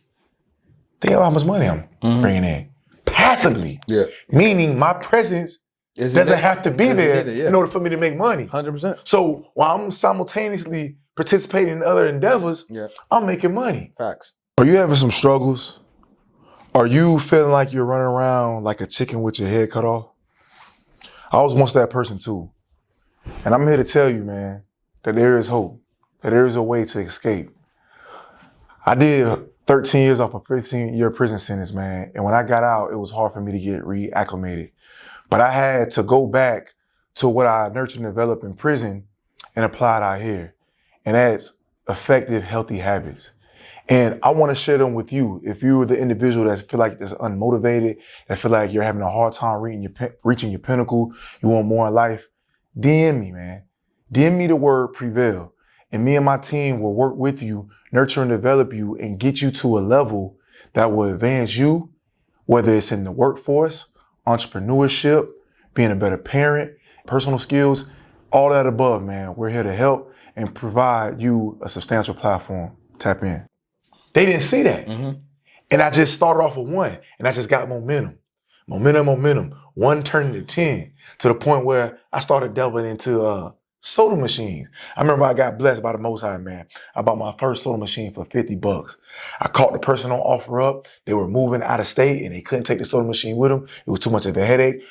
Think of how much money I'm bringing in passively. Yeah. Meaning my presence doesn't have to be there in order for me to make money. 100%. So while I'm simultaneously participating in other endeavors, I'm making money. Facts. Are you having some struggles? Are you feeling like you're running around like a chicken with your head cut off? I was once that person too. And I'm here to tell you, man, that there is hope, that there is a way to escape. I did 13 years off a 15-year prison sentence, man. And when I got out, it was hard for me to get reacclimated. But I had to go back to what I nurtured and developed in prison and apply it out here. And that's effective, healthy habits. And I want to share them with you. If you're the individual that feel like that's unmotivated, that feel like you're having a hard time reaching your pinnacle, you want more in life, DM me, man. DM me the word prevail. And me and my team will work with you, nurture and develop you, and get you to a level that will advance you, whether it's in the workforce, entrepreneurship, being a better parent, personal skills, all that above, man. We're here to help and provide you a substantial platform. Tap in. They didn't see that. Mm-hmm. And I just started off with 1, and I just got momentum. Momentum. 1 turned into 10, to the point where I started delving into soda machines. I remember I got blessed by the Most High, man. I bought my first soda machine for $50. I called the person on OfferUp. They were moving out of state, and they couldn't take the soda machine with them. It was too much of a headache.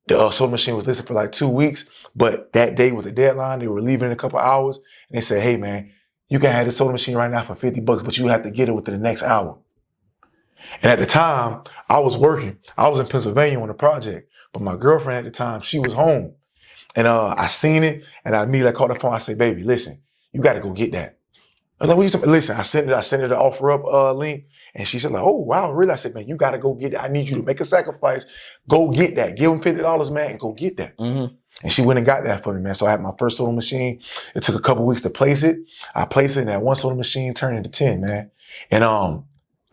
The soda machine was listed for like 2 weeks, but that day was the deadline. They were leaving in a couple hours, and they said, hey, man, you can have this soda machine right now for $50, but you have to get it within the next hour. And at the time, I was working. I was in Pennsylvania on a project, but my girlfriend at the time, she was home. And I seen it, and I immediately called the phone. I said, baby, listen, you got to go get that. I was like, what you talking about? Listen, I sent her the OfferUp link, and she said, like, oh, wow, really? I said, man, you got to go get it. I need you to make a sacrifice. Go get that. Give them $50, man, and go get that. Mm-hmm. And she went and got that for me, man. So I had my first soda machine. It took a couple weeks to place it. I placed it, and that 1 soda machine turned into 10, man. And I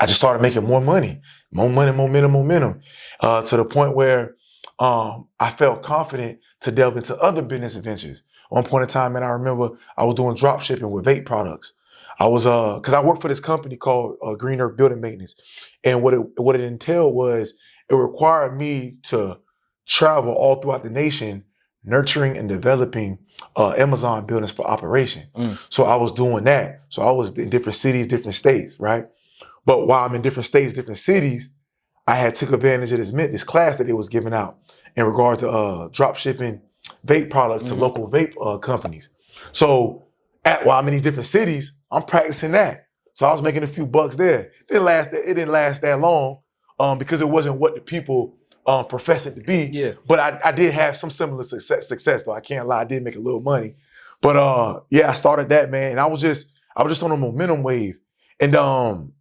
just started making more money, momentum, to the point where I felt confident to delve into other business ventures. One point in time, man, I remember I was doing drop shipping with vape products. I was, cause I worked for this company called Green Earth Building Maintenance. And what it entailed was it required me to travel all throughout the nation, nurturing and developing Amazon buildings for operation. So I was doing that. So I was in different cities, different states, right? But while I'm in different states, different cities, I had took advantage of this class that they was giving out in regard to drop shipping vape products to local vape companies. So while I'm in these different cities, I'm practicing that. So I was making a few bucks there. It didn't last that long because it wasn't what the people professed it to be. Yeah. But I did have some similar success though. I can't lie. I did make a little money. But yeah, I started that, man. And I was just on a momentum wave. And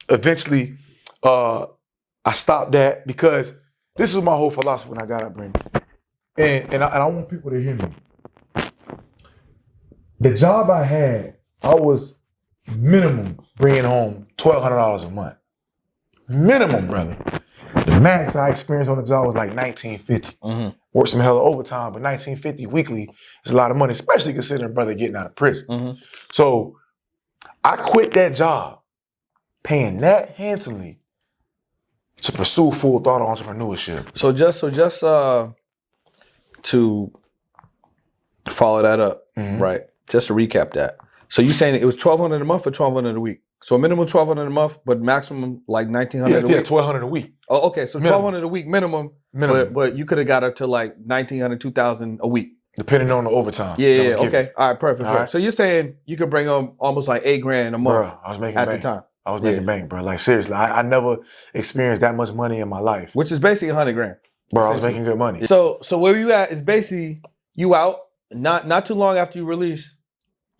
eventually I stopped that because this is my whole philosophy when I got up, Brandon. And I want people to hear me. The job I had, I was minimum bringing home $1,200 a month. Minimum, brother. The max I experienced on the job was like $1,950. Worked some hella overtime, but $1,950 weekly is a lot of money, especially considering brother getting out of prison. So I quit that job, paying that handsomely to pursue full throttle entrepreneurship. So just to follow that up, right? Just to recap that. So you saying it was $1,200 a month or $1,200 a week? So minimum $1,200 a month, but maximum like $1,900 a week? Yeah, $1,200 a week. Oh, okay. So $1,200 a week minimum. But you could have got up to like $1,900, $2,000 a week. Depending on the overtime. Yeah, okay. All right, perfect. All right. So you're saying you could bring home almost like $8,000 a month. Bro, I was making at bank. the time. I was making bank, bro. Like seriously, I never experienced that much money in my life. Which is basically $100,000. Bro, I was making good money. So where you at is basically you out, not too long after you release,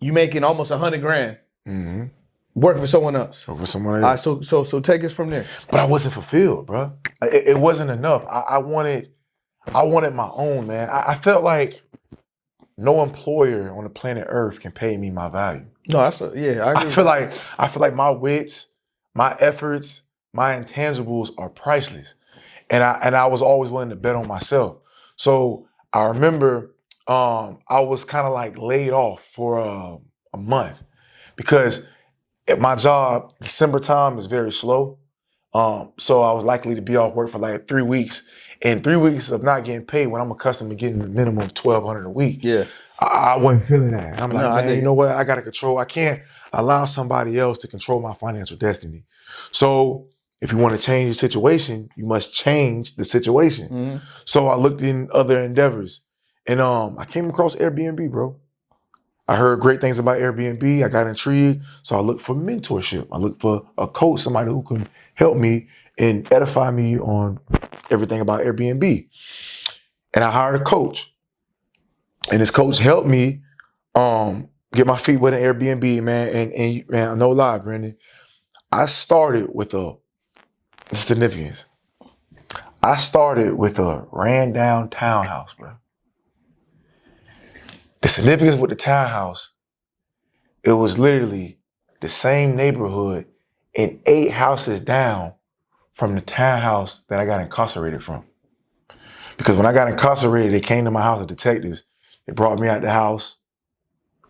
you making almost $100,000 working for someone else. Working for someone else. All right, so take us from there. But I wasn't fulfilled, bro. It wasn't enough. I wanted my own, man. I felt like no employer on the planet Earth can pay me my value. No, I agree. I feel like my wits, my efforts, my intangibles are priceless. And I was always willing to bet on myself. So I remember I was kind of like laid off for a month because at my job, December time is very slow. So I was likely to be off work for like 3 weeks. And 3 weeks of not getting paid when I'm accustomed to getting the minimum of $1,200 a week. Yeah. I wasn't feeling that. I'm like, No, I man, dig you it. know what? I got to control. I can't allow somebody else to control my financial destiny. So if you want to change the situation, you must change the situation. Mhm. So I looked in other endeavors, and I came across Airbnb, bro. I heard great things about Airbnb. I got intrigued, so I looked for mentorship. I looked for a coach, somebody who can help me and edify me on everything about Airbnb. And I hired a coach, and this coach helped me get my feet wet in Airbnb, man. And man, no lie, Brendan, I started with a significance. I started with a ran down townhouse, bro. The significance with the townhouse, it was literally the same neighborhood and 8 houses down from the townhouse that I got incarcerated from. Because when I got incarcerated, they came to my house, the detectives. They brought me out the house,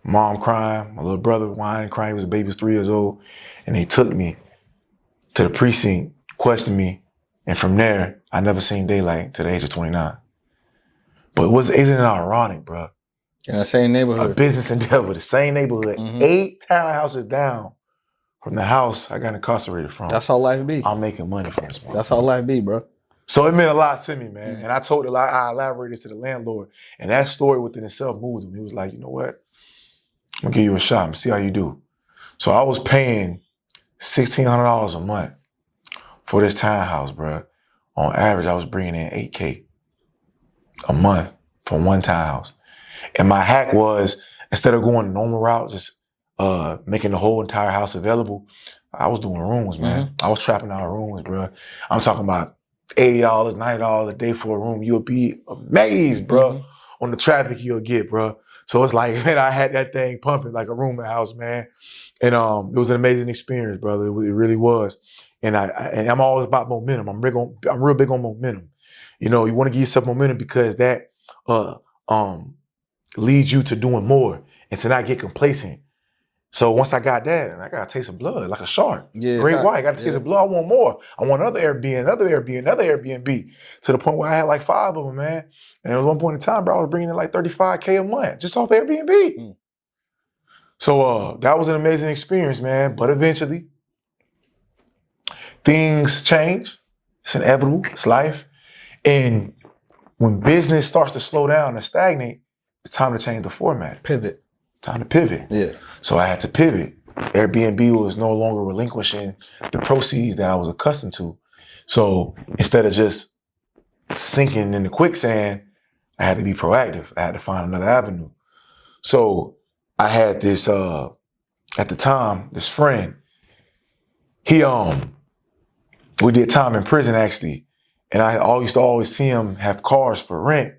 mom crying, my little brother whining, crying. He was a baby, he was 3 years old. And they took me to the precinct, questioned me. And from there, I never seen daylight to the age of 29. But isn't it ironic, bro? In the same A neighborhood. business endeavor, the same neighborhood, Mhm. 8 townhouses down from the house I got incarcerated from. That's how life be. I'm making money from this one. That's how life be, bro. So it meant a lot to me, man. And I told it, I elaborated to the landlord. And that story within itself moved him. He was like, you know what? I'm gonna give you a shot and see how you do. So I was paying $1,600 a month for this townhouse, bro. On average, I was bringing in $8K a month from one townhouse. And my hack was, instead of going the normal route, just making the whole entire house available, I was doing rooms, man. I was trapping out rooms, bro. I'm talking about $80, $90 a day for a room. You'll be amazed, bro, on the traffic you'll get, bro. So it's like, man, I had that thing pumping like a room house, man. And it was an amazing experience, brother. It really was. And I'm always about momentum. I'm real big on momentum. You know, you want to give yourself momentum because that leads you to doing more and to not get complacent. So once I got that, and I got a taste of blood, like a shark. Yeah, Great white, I got a taste of blood. I want more. I want another Airbnb, another Airbnb, another Airbnb. To the point where I had like 5 of them, man. And at one point in time, bro, I was bringing in like $35K a month just off Airbnb. So that was an amazing experience, man. But eventually, things change. It's inevitable. It's life. And when business starts to slow down and stagnate, it's time to change the format. Pivot. Time to pivot. Yeah. So I had to pivot. Airbnb was no longer relinquishing the proceeds that I was accustomed to. So instead of just sinking in the quicksand, I had to be proactive. I had to find another avenue. So I had this, at the time, this friend. We did time in prison actually. And I used to always see him have cars for rent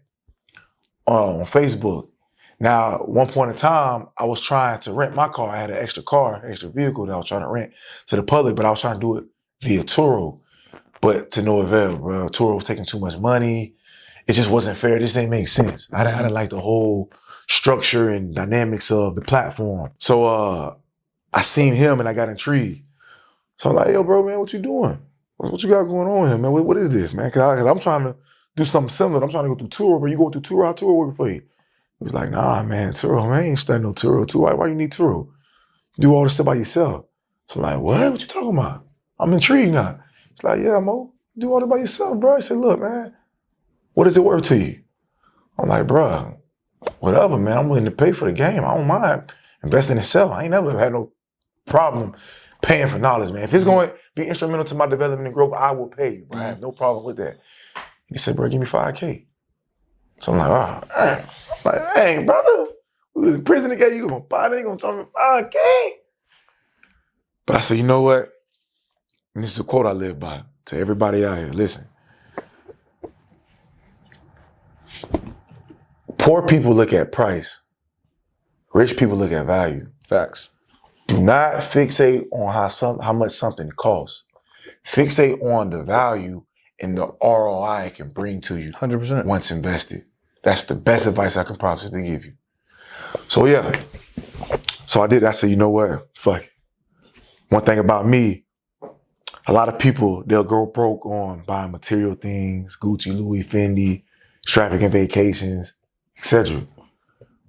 on Facebook. Now, at one point in time, I was trying to rent my car. I had an extra car, extra vehicle that I was trying to rent to the public, but I was trying to do it via Turo, but to no avail, bro. Turo was taking too much money. It just wasn't fair. This didn't make sense. I didn't like the whole structure and dynamics of the platform. So I seen him and I got intrigued. So I'm like, yo, bro, man, what you doing? What you got going on here, man? What is this, man? Cause I'm trying to do something similar. I'm trying to go through Turo, but you go through Turo, how Turo working for you? He was like, nah, man, Turo, man, I ain't studying no Turo. Why you need Turo? Do all this stuff by yourself. So I'm like, what? What you talking about? I'm intrigued now. He's like, yeah, Mo, do all this by yourself, bro. I said, look, man, what is it worth to you? I'm like, bro, whatever, man. I'm willing to pay for the game. I don't mind investing in self. I ain't never had no problem paying for knowledge, man. If it's going to be instrumental to my development and growth, I will pay you, bro. I have no problem with that. He said, bro, give me $5K. So I'm like, oh, man. I'm like, hey, brother, we was in prison together. You gonna buy it? You gonna charge me $5K? But I said, you know what? And this is a quote I live by to everybody out here. Listen. Poor people look at price. Rich people look at value. Facts. Do not fixate on how much something costs. Fixate on the value and the ROI it can bring to you 100%. once invested. That's the best advice I can possibly give you. So yeah. So I did. I said, you know what? Fuck it. One thing about me, a lot of people, they'll go broke on buying material things, Gucci, Louis, Fendi, extravagant vacations, etc.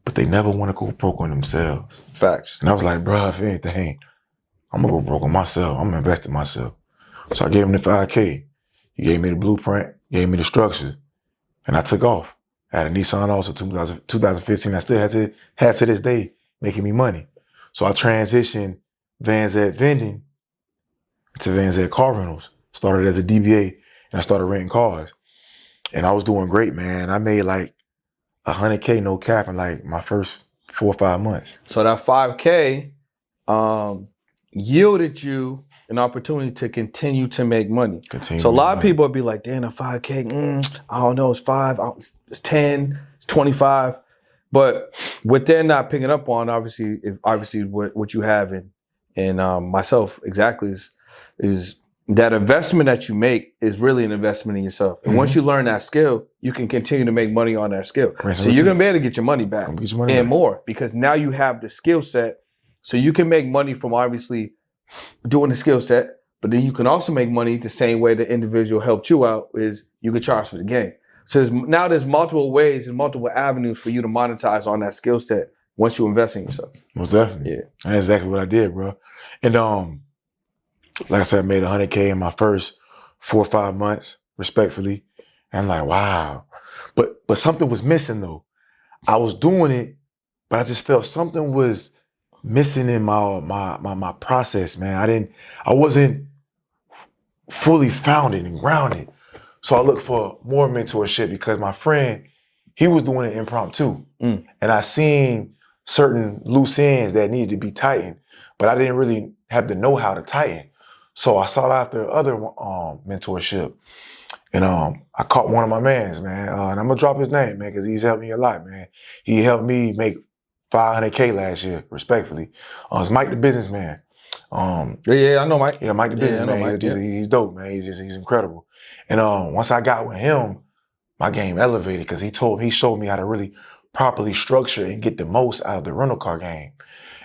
But they never want to go broke on themselves. Facts. And I was like, bro, if anything, I'm gonna go broke on myself. I'm gonna invest in myself. So I gave him the 5K. He gave me the blueprint, gave me the structure, and I took off. I had a Nissan also 2015. I still had to this day making me money. So I transitioned Vans at vending to Vans at car rentals. Started as a DBA and I started renting cars. And I was doing great, man. I made like $100K no cap in like my first 4 or 5 months. So that 5K yielded you an opportunity to continue to make money. So a lot of people would be like, damn, a 5K, I don't know, it's 5, it's 10, it's 25. But what they're not picking up on, obviously what you have and myself exactly is that investment that you make is really an investment in yourself. And once you learn that skill, you can continue to make money on that skill. So you're gonna be able to get your money back and more, because now you have the skill set. So you can make money from obviously doing the skill set, but then you can also make money the same way the individual helped you out is you can charge for the game. So there's multiple ways and multiple avenues for you to monetize on that skill set once you invest in yourself. Most definitely. Yeah. And that's exactly what I did, bro. And like I said, I made $100K in my first 4 or 5 months, respectfully. And I'm like, wow. But something was missing though. I was doing it, but I just felt something was missing in my process, man. I wasn't fully founded and grounded. So I looked for more mentorship because my friend, he was doing it impromptu. And I seen certain loose ends that needed to be tightened, but I didn't really have the know-how to tighten. So I sought after other mentorship. And I caught one of my mans, man. And I'm gonna drop his name, man, because he's helped me a lot, man. He helped me make $500K last year, respectfully. It's Mike the businessman. Yeah, I know Mike. Yeah, Mike the businessman. Mike, he's dope, man. He's incredible. And once I got with him, my game elevated because he showed me how to really properly structure and get the most out of the rental car game.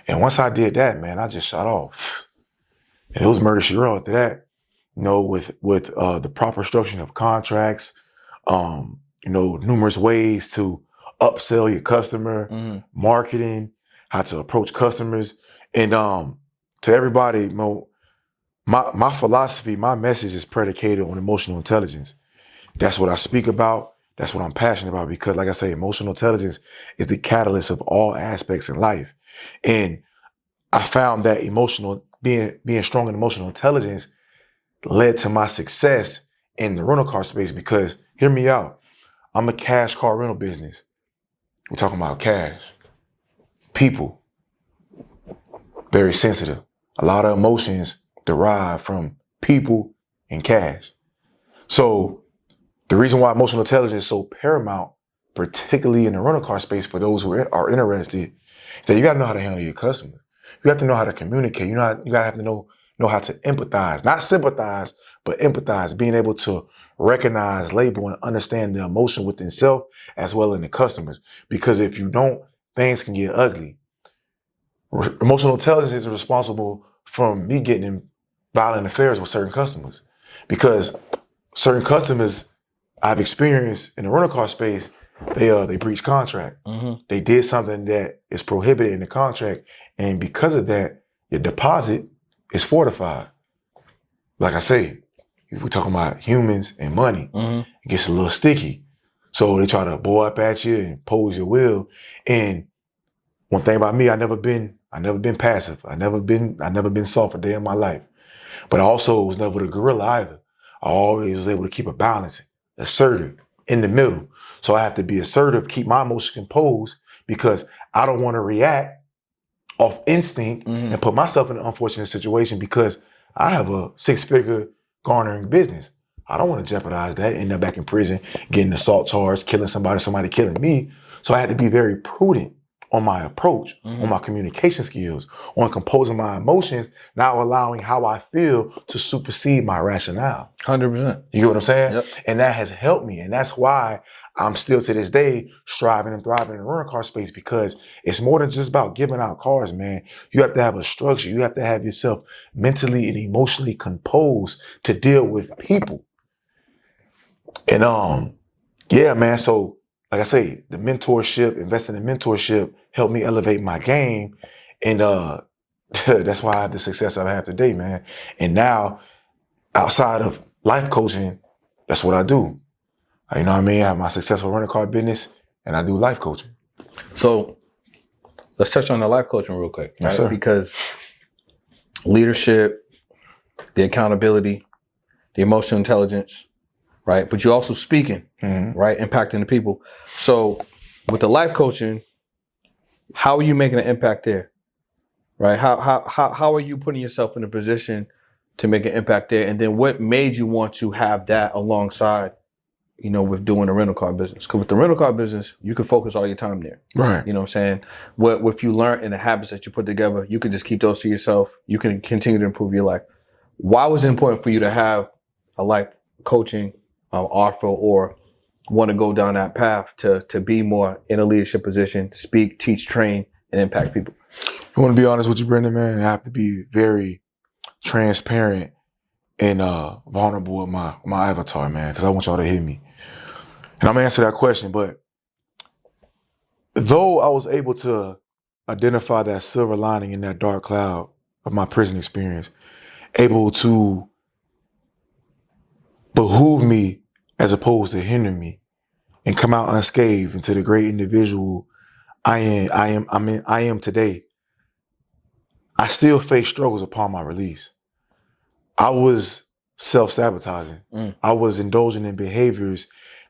And once I did that, man, I just shot off. And it was murder she wrote after that. You know, with the proper structuring of contracts, numerous ways to upsell your customer, marketing, how to approach customers. And to everybody, my philosophy, my message is predicated on emotional intelligence. That's what I speak about. That's what I'm passionate about because, like I say, emotional intelligence is the catalyst of all aspects in life. And I found that being strong in emotional intelligence led to my success in the rental car space because, hear me out, I'm a cash car rental business. We're talking about cash. People, very sensitive. A lot of emotions derive from people and cash. So the reason why emotional intelligence is so paramount, particularly in the rental car space for those who are interested, is that you got to know how to handle your customer. You have to know how to communicate. You got to have to know how to empathize, not sympathize, but empathize, being able to recognize, label, and understand the emotion within self as well in the customers. Because if you don't, things can get ugly. Emotional intelligence is responsible for me getting in violent affairs with certain customers because certain customers I've experienced in the rental car space, they breach contract. They did something that is prohibited in the contract. And because of that, your deposit is fortified. Like I say, if we're talking about humans and money, it gets a little sticky. So they try to bow up at you and pose your will. And one thing about me, I never been passive. I never been soft a day in my life. But I also was never the gorilla either. I always was able to keep a balance, assertive, in the middle. So I have to be assertive, keep my emotions composed because I don't want to react off instinct and put myself in an unfortunate situation because I have a 6-figure garnering business. I don't want to jeopardize that, end up back in prison, getting assault charged, killing somebody killing me. So I had to be very prudent on my approach, on my communication skills, on composing my emotions, now allowing how I feel to supersede my rationale. 100%. You get what I'm saying? Yep. And that has helped me. And that's why I'm still to this day striving and thriving in the rental car space, because it's more than just about giving out cars, man. You have to have a structure. You have to have yourself mentally and emotionally composed to deal with people. And yeah, man. So like I say, the mentorship, investing in mentorship helped me elevate my game. And that's why I have the success I have today, man. And now outside of life coaching, that's what I do. You know what I mean? I have my successful rental car business and I do life coaching. So let's touch on the life coaching real quick, right? Yes, sir. Because leadership, the accountability, the emotional intelligence, right? But you're also speaking, right? Impacting the people. So with the life coaching, how are you making an impact there, right? How are you putting yourself in a position to make an impact there? And then what made you want to have that alongside, you know, with doing the rental car business? Because with the rental car business, you can focus all your time there. Right. You know what I'm saying? What you learn and the habits that you put together, you can just keep those to yourself. You can continue to improve your life. Why was it important for you to have a life coaching offer or want to go down that path to be more in a leadership position, speak, teach, train, and impact people? I want to be honest with you, Brendan, man. I have to be very transparent and vulnerable with my avatar, man, because I want y'all to hear me. And I'm gonna answer that question, but though I was able to identify that silver lining in that dark cloud of my prison experience, able to behoove me as opposed to hinder me and come out unscathed into the great individual I am today, I still face struggles upon my release. I was self-sabotaging. I was indulging in behaviors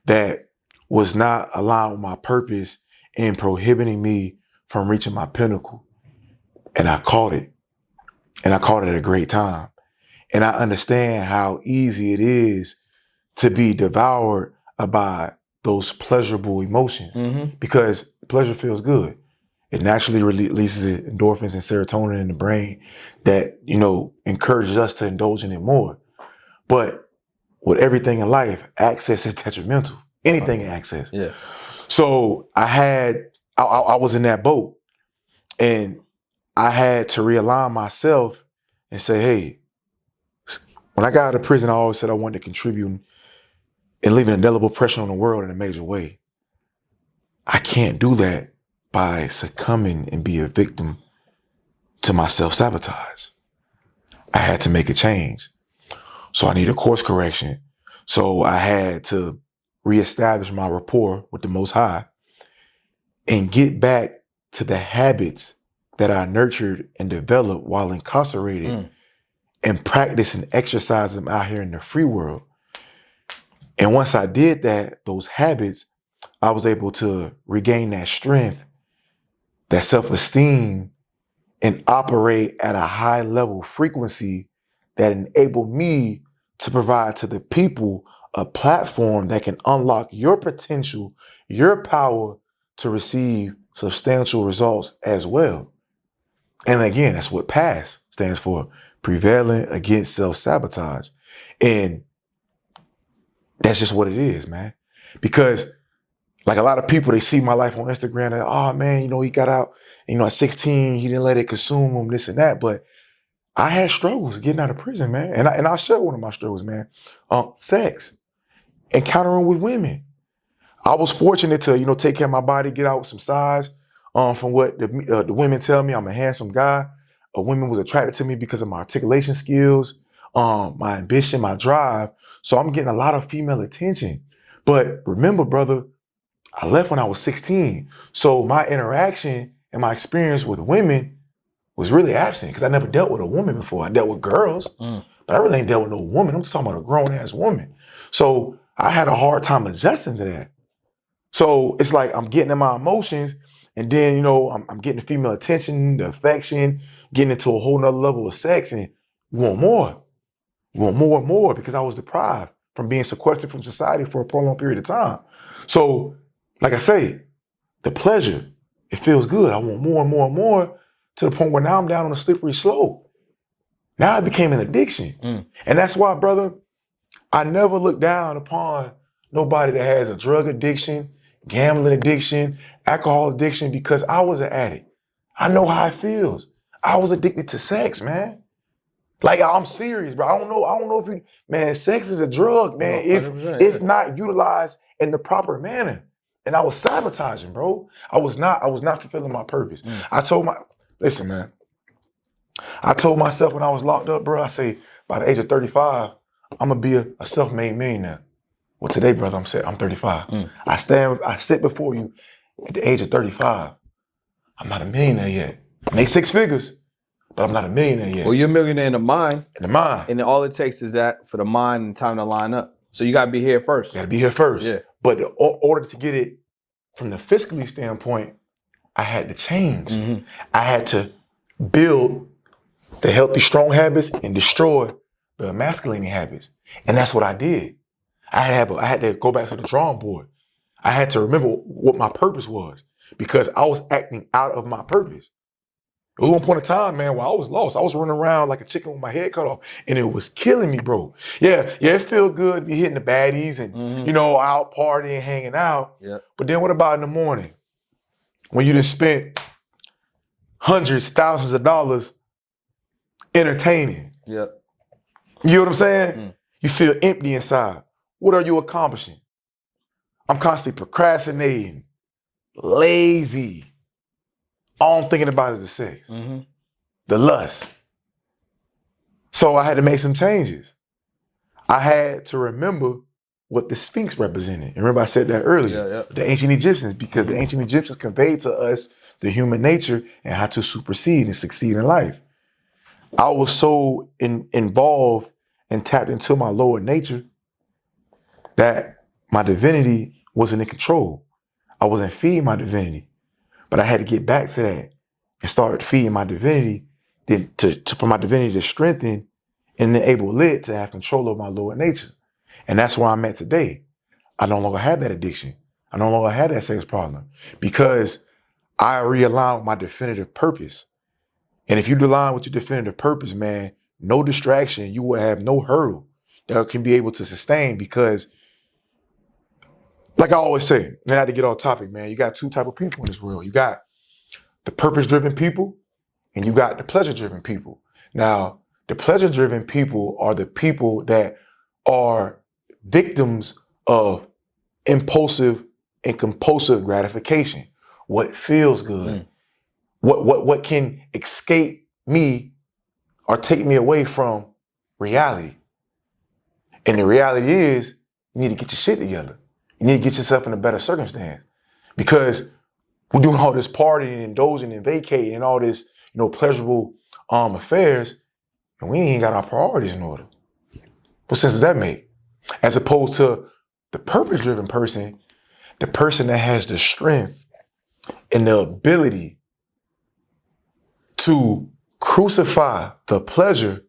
that was not aligned with my purpose and prohibiting me from reaching my pinnacle. And I caught it. And I caught it at a great time. And I understand how easy it is to be devoured by those pleasurable emotions because pleasure feels good. It naturally releases endorphins and serotonin in the brain that, you know, encourages us to indulge in it more. But with everything in life, access is detrimental. Anything in access. Yeah. So I was in that boat and I had to realign myself and say, hey, when I got out of prison, I always said I wanted to contribute and leave an indelible impression on the world in a major way. I can't do that by succumbing and be a victim to my self-sabotage. I had to make a change. So I need a course correction. So I had to reestablish my rapport with the Most High and get back to the habits that I nurtured and developed while incarcerated and practice and exercise them out here in the free world. And once I did that, those habits, I was able to regain that strength, that self-esteem, and operate at a high level frequency that enabled me to provide to the people a platform that can unlock your potential, your power to receive substantial results as well. And again, that's what PASS stands for, Prevailing Against Self-Sabotage. And that's just what it is, man. Because like a lot of people, they see my life on Instagram and, oh man, you know, he got out, you know, at 16, he didn't let it consume him, this and that. But I had struggles getting out of prison, man. And I'll share one of my struggles, man. Sex, encountering with women. I was fortunate to, you know, take care of my body, get out with some size. From what the women tell me, I'm a handsome guy. Women was attracted to me because of my articulation skills, my ambition, my drive. So I'm getting a lot of female attention. But remember, brother, I left when I was 16. So my interaction and my experience with women was really absent because I never dealt with a woman before. I dealt with girls, but I really ain't dealt with no woman. I'm just talking about a grown-ass woman. So I had a hard time adjusting to that. So it's like I'm getting in my emotions and then, you know, I'm getting the female attention, the affection, getting into a whole nother level of sex and you want more. You want more and more because I was deprived from being sequestered from society for a prolonged period of time. So, like I say, the pleasure it feels good. I want more and more and more to the point where now I'm down on a slippery slope. Now it became an addiction. And that's why, brother, I never look down upon nobody that has a drug addiction, gambling addiction, alcohol addiction, because I was an addict. I know how it feels. I was addicted to sex, man. Like, I'm serious, bro. I don't know if you, man, sex is a drug, man, if not utilized in the proper manner. And I was sabotaging, bro. I was not fulfilling my purpose. Listen, man. I told myself when I was locked up, bro, I say, by the age of 35, I'm gonna be a self-made millionaire. Well, today, brother, I'm 35. I sit before you at the age of 35. I'm not a millionaire yet. I make 6 figures, but I'm not a millionaire yet. Well, you're a millionaire in the mind. In the mind. And then all it takes is that for the mind and time to line up. So you gotta be here first. Gotta be here first. Yeah. But in order to get it from the fiscally standpoint, I had to change. I had to build the healthy, strong habits and destroy the emasculating habits. And that's what I did. I had to go back to the drawing board. I had to remember what my purpose was because I was acting out of my purpose. It was one point in time, man, where I was lost. I was running around like a chicken with my head cut off, and it was killing me, bro. Yeah, it felt good to be hitting the baddies and, out partying, hanging out. Yeah. But then what about in the morning when you done spent hundreds, thousands of dollars entertaining? Yeah. You know what I'm saying? You feel empty inside. What are you accomplishing? I'm constantly procrastinating, lazy. All I'm thinking about is the sex, the lust. So I had to make some changes. I had to remember what the Sphinx represented. And remember I said that earlier, the ancient Egyptians, because the ancient Egyptians conveyed to us the human nature and how to supersede and succeed in life. I was so involved and tapped into my lower nature that my divinity wasn't in control. I wasn't feeding my divinity. But I had to get back to that and start feeding my divinity, then for my divinity to strengthen and enable it to have control of my lower nature. And that's where I'm at today. I no longer have that addiction. I no longer have that sex problem because I realigned with my definitive purpose. And if you align with your definitive purpose, man, no distraction, you will have no hurdle that can be able to sustain because, like I always say, and I had to get off topic, man, you got 2 types of people in this world. You got the purpose-driven people and you got the pleasure-driven people. Now, the pleasure-driven people are the people that are victims of impulsive and compulsive gratification. What feels good, what can escape me or take me away from reality. And the reality is you need to get your shit together. You need to get yourself in a better circumstance because we're doing all this partying and indulging and vacating and all this, pleasurable affairs, and we ain't got our priorities in order. What sense does that make? As opposed to the purpose-driven person, the person that has the strength and the ability to crucify the pleasure,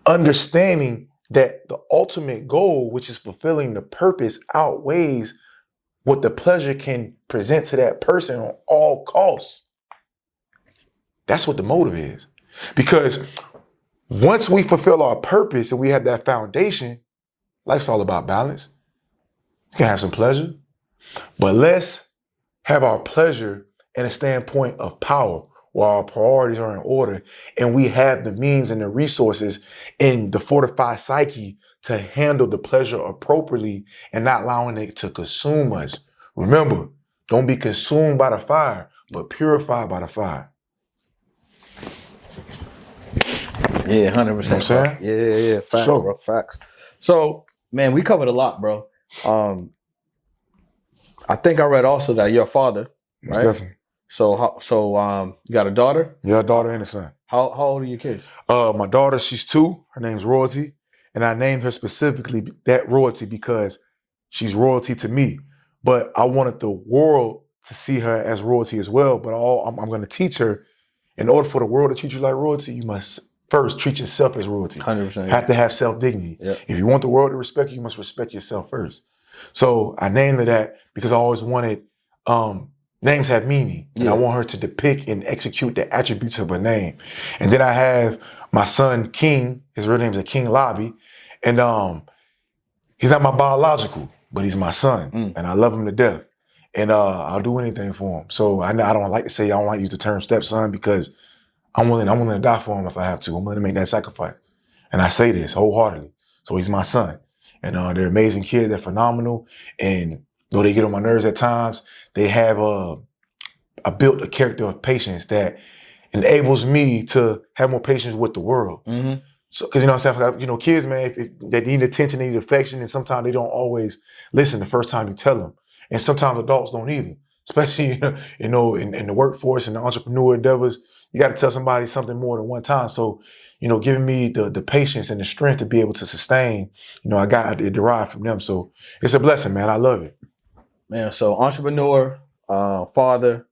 understanding that the ultimate goal, which is fulfilling the purpose, outweighs what the pleasure can present to that person on all costs. That's what the motive is. Because once we fulfill our purpose and we have that foundation, life's all about balance. You can have some pleasure, but let's have our pleasure in a standpoint of power, where our priorities are in order and we have the means and the resources in the fortified psyche to handle the pleasure appropriately and not allowing it to consume us. Remember, don't be consumed by the fire, but purified by the fire. Yeah, 100%. You know what I'm saying? Yeah. Facts, bro. Facts. So, man, we covered a lot, bro. I think I read also that you're a father, right? Definitely. So you got a daughter? Yeah, a daughter and a son. How old are your kids? My daughter, she's 2. Her name's Royalty. And I named her specifically that Royalty because she's royalty to me. But I wanted the world to see her as royalty as well. But I'm going to teach her, in order for the world to treat you like royalty, you must first treat yourself as royalty. 100%. You have to have self-dignity. Yep. If you want the world to respect you, you must respect yourself first. So I named her that because I always wanted, names have meaning, and I want her to depict and execute the attributes of a name. And then I have my son King. His real name is King Lobby, and he's not my biological, but he's my son, and I love him to death. And I'll do anything for him. So I don't like to say, I don't like to use the term stepson, because I'm willing to die for him if I have to. I'm willing to make that sacrifice. And I say this wholeheartedly. So he's my son. And they're amazing kids. They're phenomenal. And though they get on my nerves at times, they have I built a character of patience that enables me to have more patience with the world. So, because, you know what I'm saying? You know, kids, man, if they need attention, they need affection, and sometimes they don't always listen the first time you tell them. And sometimes adults don't either, especially, you know, in the workforce and the entrepreneur endeavors. You got to tell somebody something more than one time. So, you know, giving me the patience and the strength to be able to sustain, you know, I got it derived from them. So it's a blessing, man. I love it. Man, so entrepreneur, father,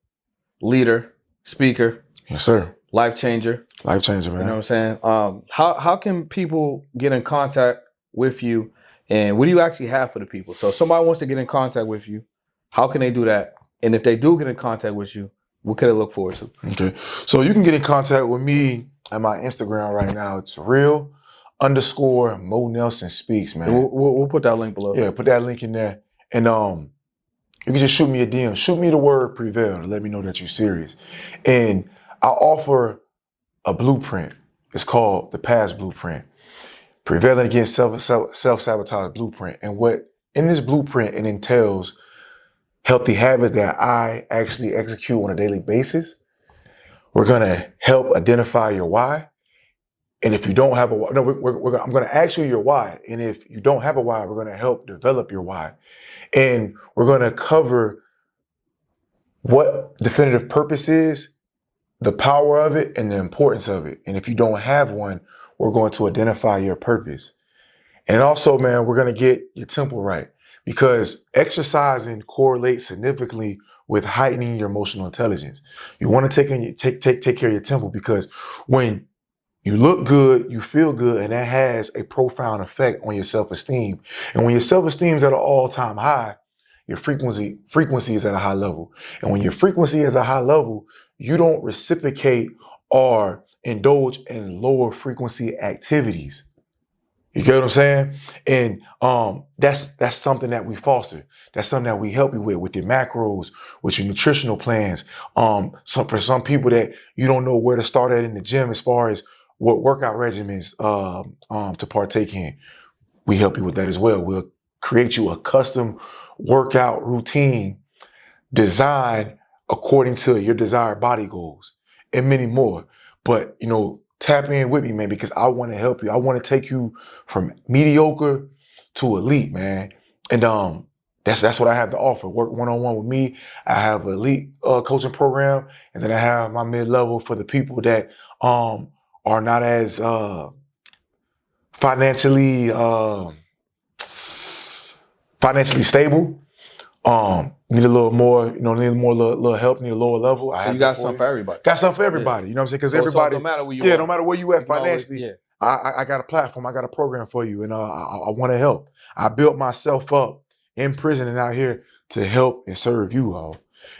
leader, speaker. Yes, sir. Life changer. Life changer, man. You know what I'm saying? How can people get in contact with you, and what do you actually have for the people? So if somebody wants to get in contact with you, how can they do that? And if they do get in contact with you, what can they look forward to? Okay. So you can get in contact with me at my Instagram right now. It's real_Mo Nelson Speaks, man. We'll put that link below. Yeah, put that link in there. And you can just shoot me a DM. Shoot me the word prevail to let me know that you're serious. And I offer a blueprint. It's called the Past Blueprint. Prevailing against self-sabotage blueprint. And what in this blueprint, it entails healthy habits that I actually execute on a daily basis. We're gonna help identify your why. And if you don't have a why, I'm gonna ask you your why. And if you don't have a why, we're gonna help develop your why. And we're gonna cover what definitive purpose is, the power of it, and the importance of it. And if you don't have one, we're going to identify your purpose. And also, man, we're going to get your temple right, because exercising correlates significantly with heightening your emotional intelligence. You want to take care of your temple, because when you look good, you feel good, and that has a profound effect on your self-esteem. And when your self-esteem is at an all-time high, your frequency is at a high level. And when your frequency is at a high level, you don't reciprocate or indulge in lower frequency activities. You get what I'm saying? And that's something that we foster. That's something that we help you with your macros, with your nutritional plans. For some people that you don't know where to start at in the gym as far as what workout regimens to partake in, we help you with that as well. We'll create you a custom workout routine designed according to your desired body goals and many more. But, you know, tap in with me, man, because I want to help you. I want to take you from mediocre to elite, man. And that's what I have to offer. Work one-on-one with me. I have an elite coaching program, and then I have my mid-level for the people that are not as financially stable. Need a little more, need little help, need a lower level. So you got something for everybody. Got something for everybody. You know what I'm saying? Because everybody, no matter where you are. No matter where you at financially, I got a platform, I got a program for you, and I want to help. I built myself up in prison and out here to help and serve you all.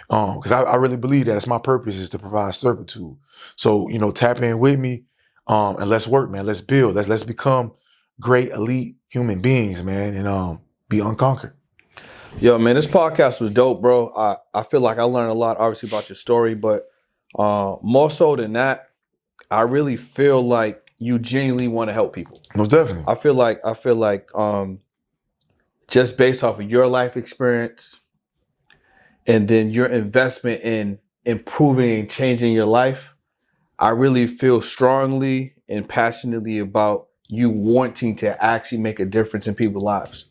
Because I really believe that it's my purpose is to provide servitude. So, tap in with me, and let's work, man. Let's build. Let's become great, elite human beings, man, and be unconquered. Yo, man, this podcast was dope, bro. I feel like I learned a lot, obviously, about your story, but more so than that, I really feel like you genuinely want to help people. Most definitely. I feel like just based off of your life experience and then your investment in improving and changing your life, I really feel strongly and passionately about you wanting to actually make a difference in people's lives.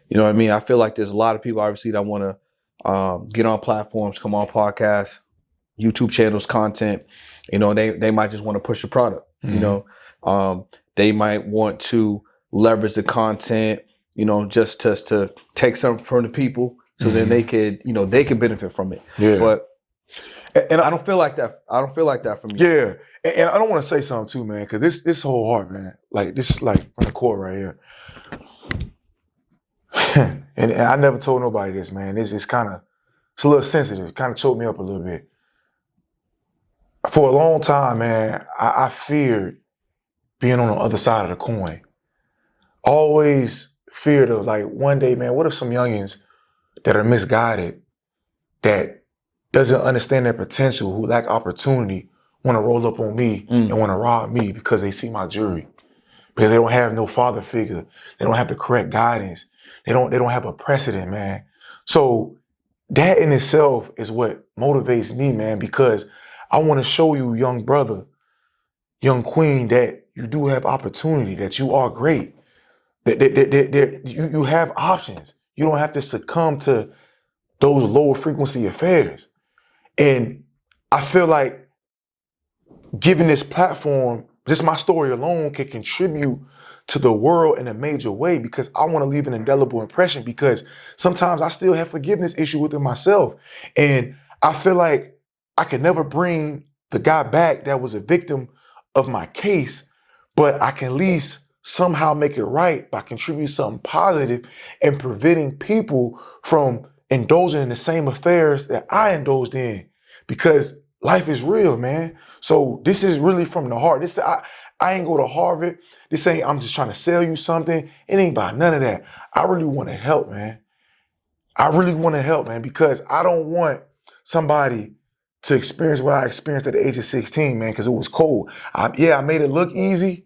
You know what I mean? I feel like there's a lot of people, obviously, that want to get on platforms, come on podcasts, YouTube channels, content. They might just want to push a product. Mm-hmm. They might want to leverage the content, just to take something from the people, so mm-hmm. then they could benefit from it. Yeah. But and I don't feel like that. I don't feel like that from you. Yeah. And I don't want to say something too, man, because this whole heart, man, like this is like from the core right here. And I never told nobody this, man. It's kind of it's a little sensitive, kind of choked me up a little bit. For a long time, man, I feared being on the other side of the coin. Always feared of like one day, man, what if some youngins that are misguided, that doesn't understand their potential, who lack opportunity, want to roll up on me and want to rob me because they see my jewelry. Because they don't have no father figure. They don't have the correct guidance. They don't have a precedent, man. So that in itself is what motivates me, man, because I want to show you, young brother, young queen, that you do have opportunity, that you are great, that you have options. You don't have to succumb to those lower frequency affairs. And I feel like giving this platform, just my story alone, can contribute to the world in a major way, because I want to leave an indelible impression, because sometimes I still have forgiveness issue within myself. And I feel like I can never bring the guy back that was a victim of my case, but I can at least somehow make it right by contributing something positive and preventing people from indulging in the same affairs that I indulged in, because life is real, man. So this is really from the heart. I ain't go to Harvard. This ain't, I'm just trying to sell you something. It ain't about none of that. I really want to help, man. I really want to help, man, because I don't want somebody to experience what I experienced at the age of 16, man, because it was cold. I made it look easy,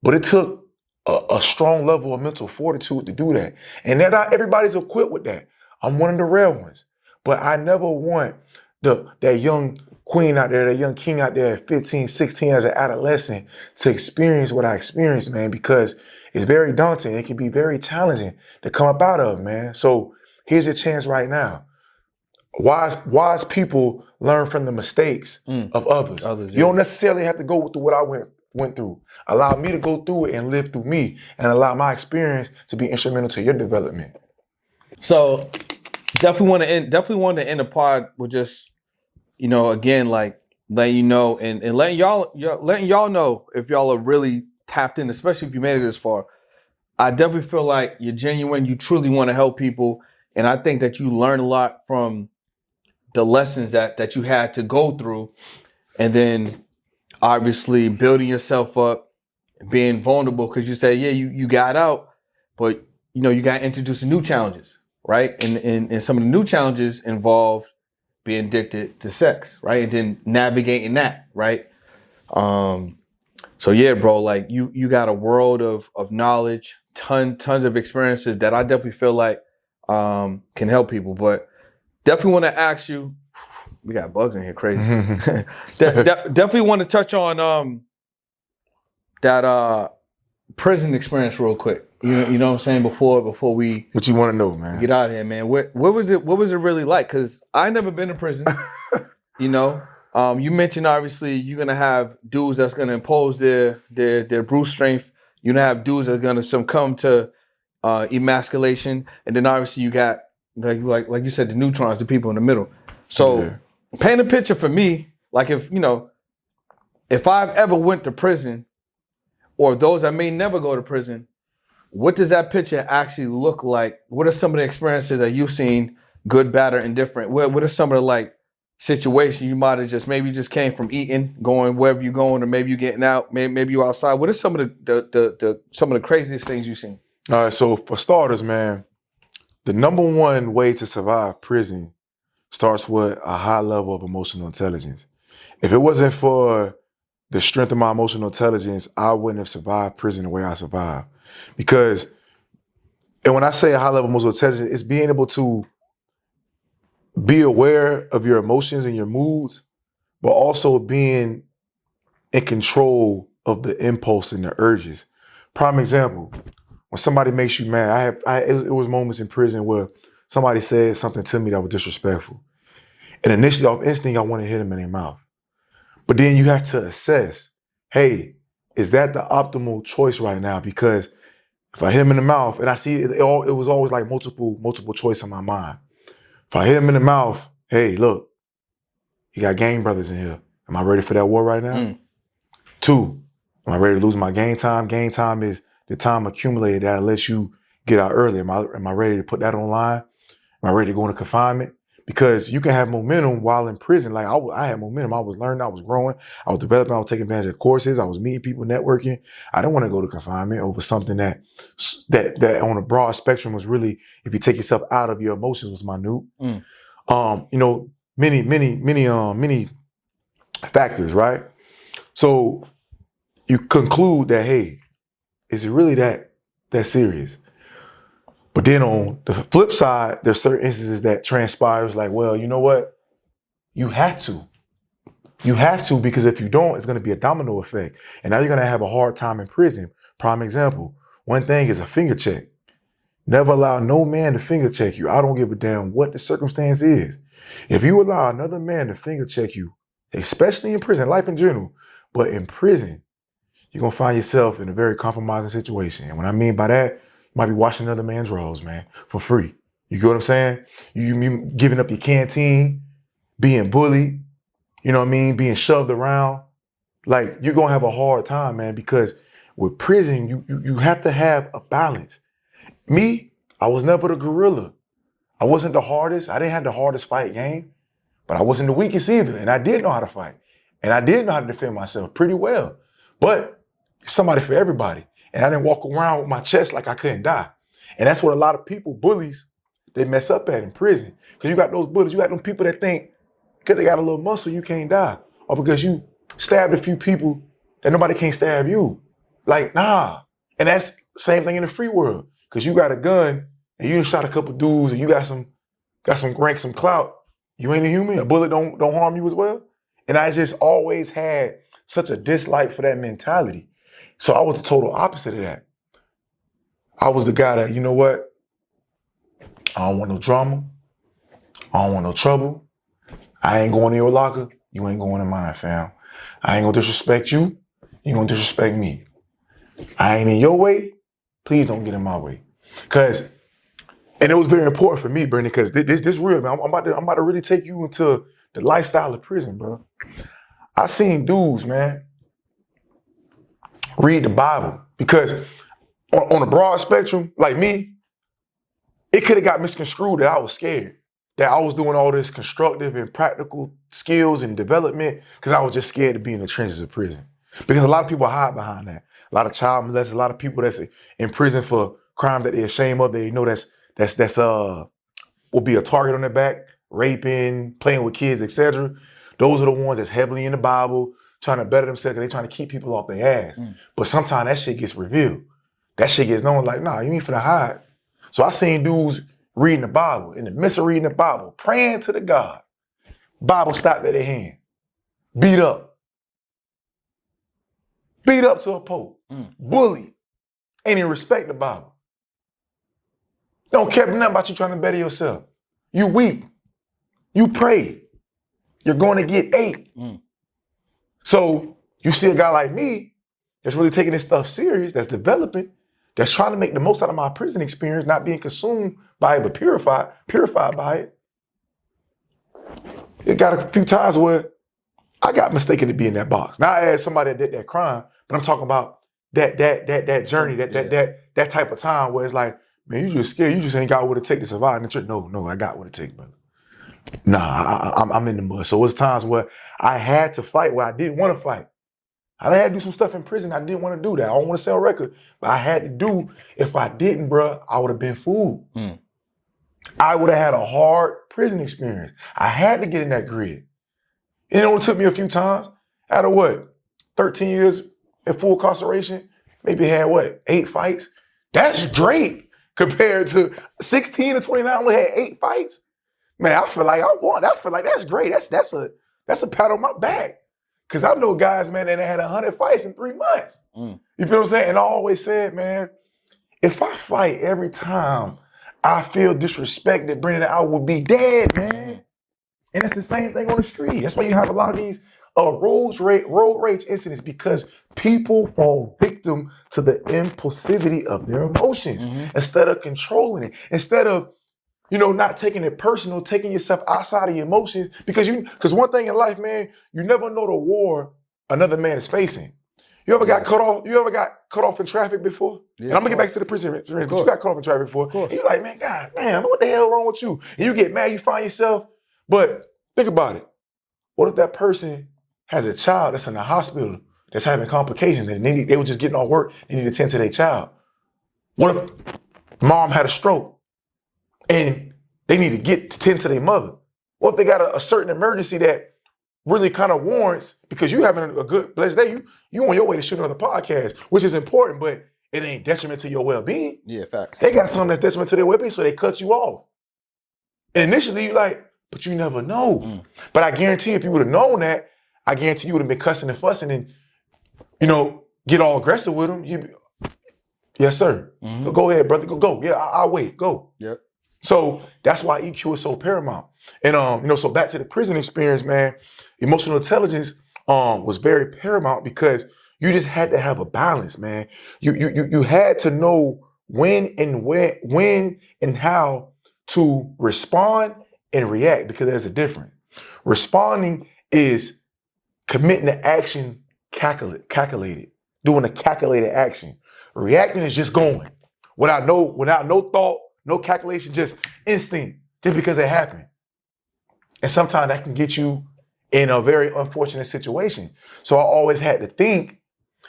but it took a strong level of mental fortitude to do that. And not everybody's equipped with that. I'm one of the rare ones. But I never want that young queen out there, that young king out there at 15, 16 as an adolescent to experience what I experienced, man, because it's very daunting. It can be very challenging to come up out of, man. So here's your chance right now. Wise people learn from the mistakes of others. You don't necessarily have to go through what I went through. Allow me to go through it and live through me, and allow my experience to be instrumental to your development. So definitely want to end the pod with just, again, like letting you know and letting y'all know if y'all are really tapped in, especially if you made it this far. I definitely feel like you're genuine. You truly want to help people. And I think that you learn a lot from the lessons that you had to go through. And then obviously building yourself up, being vulnerable, because you say, yeah, you got out, but you got introduced to new challenges, right? And some of the new challenges involve being addicted to sex, right? And then navigating that, right? So yeah, bro, like you got a world of knowledge, tons of experiences that I definitely feel like can help people. But definitely want to ask you, we got bugs in here, crazy. Definitely want to touch on that prison experience real quick. You know what I'm saying, before we What you want to know, man? get out of here, man. What was it really like? Because I never been to prison. You mentioned obviously you're gonna have dudes that's gonna impose their brute strength. You're gonna have dudes that's gonna succumb to emasculation, and then obviously you got like you said, the neutrons, the people in the middle. So paint a picture for me, like if I've ever went to prison, or those that may never go to prison, what does that picture actually look like? What are some of the experiences that you've seen, good, bad, or indifferent? What are some of the like situations you might have just came from eating, going wherever you're going, or maybe you getting out, maybe you outside? What are some of the craziest things you've seen? All right, so for starters, man, the number one way to survive prison starts with a high level of emotional intelligence. If it wasn't for the strength of my emotional intelligence, I wouldn't have survived prison the way I survived. And when I say a high level of emotional intelligence, it's being able to be aware of your emotions and your moods, but also being in control of the impulse and the urges. Prime example, when somebody makes you mad, it was moments in prison where somebody said something to me that was disrespectful. And initially, off instinct, I want to hit them in their mouth. But then you have to assess, hey, is that the optimal choice right now? Because if I hit him in the mouth, and I see it was always like multiple choice in my mind. If I hit him in the mouth, hey, look, you got gang brothers in here. Am I ready for that war right now? 2, am I ready to lose my game time? Game time is the time accumulated that lets you get out early. Am I ready to put that online? Am I ready to go into confinement? because you can have momentum while in prison. Like I had momentum. I was learning, I was growing, I was developing, I was taking advantage of courses, I was meeting people, networking. I didn't want to go to confinement over something that on a broad spectrum was really, if you take yourself out of your emotions, was minute. You know, many factors, right? So you conclude that, hey, is it really that serious? But then on the flip side, there's certain instances that transpires like, well, you know what? You have to. You have to, because if you don't, it's going to be a domino effect. And now you're going to have a hard time in prison. Prime example. One thing is a finger check. Never allow no man to finger check you. I don't give a damn what the circumstance is. If you allow another man to finger check you, especially in prison, life in general, but in prison, you're going to find yourself in a very compromising situation. And what I mean by that, you might be washing another man's drawers, man, for free. You get what I'm saying? You giving up your canteen, being bullied, you know what I mean? Being shoved around. Like, you're going to have a hard time, man, because with prison, you have to have a balance. Me, I was never the gorilla. I wasn't the hardest. I didn't have the hardest fight game, but I wasn't the weakest either. And I did know how to fight. And I did know how to defend myself pretty well. But somebody for everybody. And I didn't walk around with my chest like I couldn't die. And that's what a lot of people, bullies, they mess up at in prison. Because you got those bullies, you got them people that think because they got a little muscle, you can't die. Or because you stabbed a few people that nobody can't stab you. Like, nah. And that's the same thing in the free world. Because you got a gun and you done shot a couple dudes and you got some rank, some clout. You ain't a human. A bullet don't harm you as well. And I just always had such a dislike for that mentality. So I was the total opposite of that. I was the guy that, you know what? I don't want no drama. I don't want no trouble. I ain't going in your locker. You ain't going in mine, fam. I ain't gonna disrespect you. You gonna disrespect me. I ain't in your way. Please don't get in my way. And it was very important for me, Bernie, because this real, man. I'm about to really take you into the lifestyle of prison, bro. I seen dudes, man, read the Bible. Because on a broad spectrum, like me, it could have got misconstrued that I was scared, that I was doing all this constructive and practical skills and development because I was just scared to be in the trenches of prison. Because a lot of people hide behind that. A lot of child molesters, a lot of people that's in prison for crime that they're ashamed of, they know that's will be a target on their back, raping, playing with kids, etc. Those are the ones that's heavily in the Bible, trying to better themselves because they're trying to keep people off their ass. But sometimes that shit gets revealed. That shit gets known like, nah, you ain't finna hide. So I seen dudes reading the Bible, in the midst of reading the Bible, praying to the God. Bible stopped at their hand. Beat up. Beat up to a pope. Bully. Ain't even respect the Bible. Don't care nothing about you trying to better yourself. You weak. You pray. You're going to get ate. So you see a guy like me that's really taking this stuff serious, that's developing, that's trying to make the most out of my prison experience, not being consumed by it, but purified by it. It got a few times where I got mistaken to be in that box. Not as somebody that did that crime, but I'm talking about that journey, that type of time where it's like, man, you just scared. You just ain't got what it take to survive. No, I got what it takes, brother. Nah, I'm in the mud. So it was times where I had to fight where I didn't want to fight. I had to do some stuff in prison. I didn't want to do that. I don't want to sell record, but I had to do. If I didn't, bro, I would have been fooled. I would have had a hard prison experience. I had to get in that grid. It only took me a few times. Out of what? 13 years in full incarceration, maybe had what? 8 fights? That's great compared to 16 to 29. I only had 8 fights. Man, I feel like I won. I feel like that's great. That's a pat on my back. Cause I know guys, man, that had 100 fights in 3 months. You feel what I'm saying? And I always said, man, if I fight every time I feel disrespected, Brendan, I would be dead, man. And it's the same thing on the street. That's why you have a lot of these road rage incidents, because people fall victim to the impulsivity of their emotions instead of controlling it, instead of, not taking it personal, taking yourself outside of your emotions. Because one thing in life, man, you never know the war another man is facing. You ever got cut off? You ever got cut off in traffic before? Yeah, and I'm gonna get back to the prison, but you got cut off in traffic before. And you're like, man, God damn, what the hell wrong with you? And you get mad, you find yourself But think about it. What if that person has a child that's in the hospital that's having complications and they were just getting off work, they need to tend to their child? What if mom had a stroke and they need to get to tend to their mother? What if they got a certain emergency that really kind of warrants, because you having a good blessed day, you on your way to shoot another podcast, which is important, but it ain't detriment to your well-being. Yeah, facts. They got something that's detriment to their well-being, so they cut you off. And initially you like, but you never know. But I guarantee if you would have known that, I guarantee you would have been cussing and fussing and, get all aggressive with them. Yes, sir. Go ahead, brother. Go. Yeah, I'll wait. Go. Yep. So that's why EQ is so paramount. And so back to the prison experience, man, emotional intelligence was very paramount because you just had to have a balance, man. You had to know when and how to respond and react, because there's a difference. Responding is committing to action calculated, doing a calculated action. Reacting is just going without no thought, no calculation, just instinct, just because it happened. And sometimes that can get you in a very unfortunate situation. So I always had to think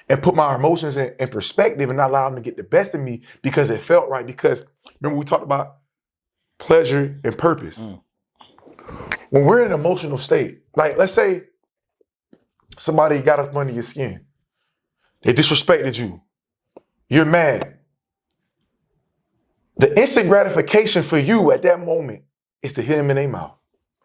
and put my emotions in perspective and not allow them to get the best of me because it felt right. Because remember we talked about pleasure and purpose. When we're in an emotional state, like let's say somebody got up under your skin, they disrespected you, you're mad. The instant gratification for you at that moment is to hit them in their mouth.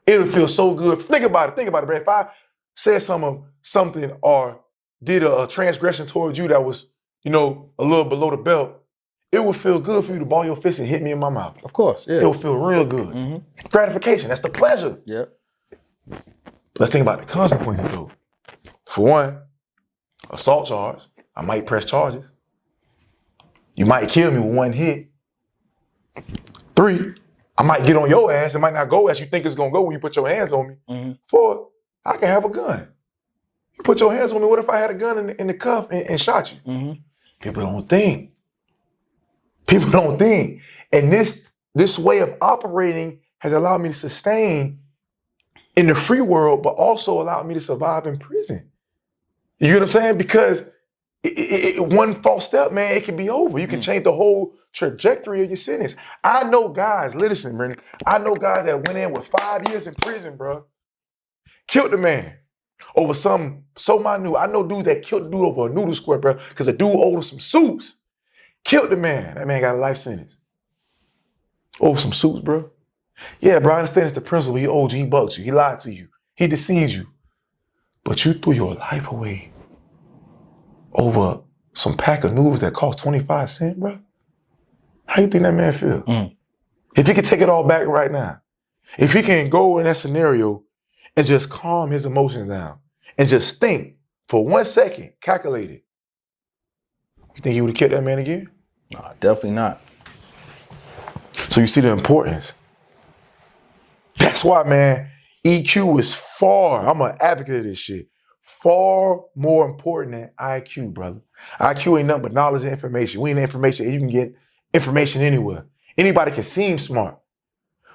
It'll feel so good. Think about it, bro. If I said something or did a transgression towards you that was, a little below the belt, it would feel good for you to ball your fist and hit me in my mouth. Of course, yeah. It would feel real good. Gratification, that's the pleasure. Yep. Let's think about the consequences, though. For one, assault charge. I might press charges. You might kill me with one hit. 3, I might get on your ass. It might not go as you think it's gonna go when you put your hands on me. 4, I can have a gun. You put your hands on me. What if I had a gun in the cuff and shot you? People don't think. And this way of operating has allowed me to sustain in the free world, but also allowed me to survive in prison. You get what I'm saying? Because one false step, man, it can be over. You can change the whole trajectory of your sentence. I know guys, listen, Brendan, I know guys that went in with 5 years in prison, bro. Killed the man over something so minute. I know dudes that killed the dude over a noodle square, bro, because the dude owed him some soups. Killed the man. That man got a life sentence. Over some soups, bro. Yeah, bro, I understand it's the principle. He owed you, he bugged you, he lied to you, he deceived you. But you threw your life away over some pack of noodles that cost 25 cents, bro. How you think that man feel? If he could take it all back right now, if he can go in that scenario and just calm his emotions down and just think for 1 second, calculate it, you think he would have killed that man again? No, definitely not. So you see the importance. That's why, man, EQ is I'm an advocate of this shit, far more important than IQ, brother. IQ ain't nothing but knowledge and information. We ain't information. You can get information anywhere. Anybody can seem smart.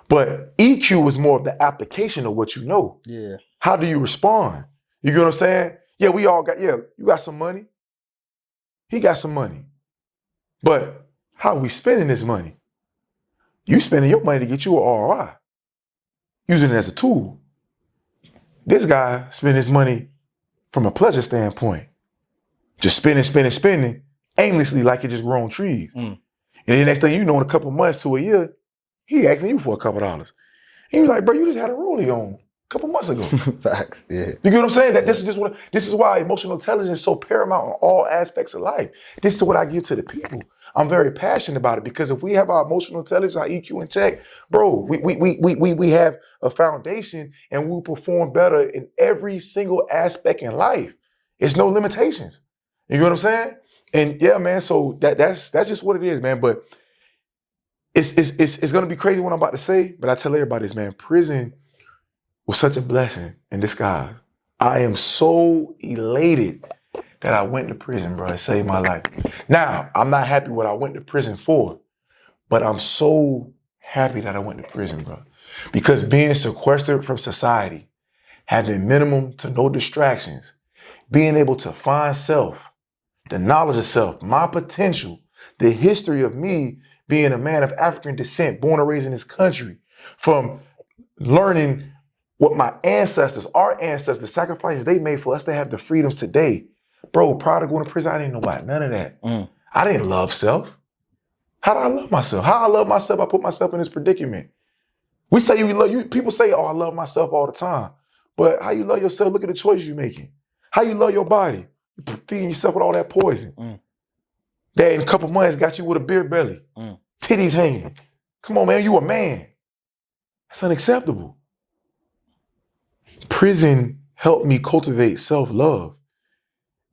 But EQ is more of the application of what you know. Yeah. How do you respond? You get what I'm saying? Yeah, you got some money. He got some money. But how are we spending this money? You spending your money to get you an ROI, using it as a tool. This guy spend his money from a pleasure standpoint, just spending, aimlessly like it just grown trees. And then the next thing you know, in a couple months to a year, he asking you for a couple dollars. And you're like, bro, you just had a rollie on a couple months ago. Facts, yeah. You get what I'm saying? That this is why emotional intelligence is so paramount in all aspects of life. This is what I give to the people. I'm very passionate about it because if we have our emotional intelligence, our EQ in check, bro, we have a foundation and we perform better in every single aspect in life. It's no limitations. You get what I'm saying? And yeah, man, so that's just what it is, man. But it's gonna be crazy what I'm about to say, but I tell everybody this, man, prison was such a blessing in disguise. I am so elated that I went to prison, bro. It saved my life. Now, I'm not happy what I went to prison for, but I'm so happy that I went to prison, bro. Because being sequestered from society, having minimum to no distractions, being able to find self, the knowledge of self, my potential, the history of me being a man of African descent, born and raised in this country, from learning what my ancestors, our ancestors, the sacrifices they made for us to have the freedoms today. Bro, prior to going to prison, I didn't know about none of that. I didn't love self. How did I love myself? How I love myself, I put myself in this predicament. We say you love you. People say, "Oh, I love myself all the time." But how you love yourself? Look at the choices you're making. How you love your body? You're feeding yourself with all that poison. That in a couple months got you with a beer belly, titties hanging. Come on, man, you a man. That's unacceptable. Prison helped me cultivate self-love.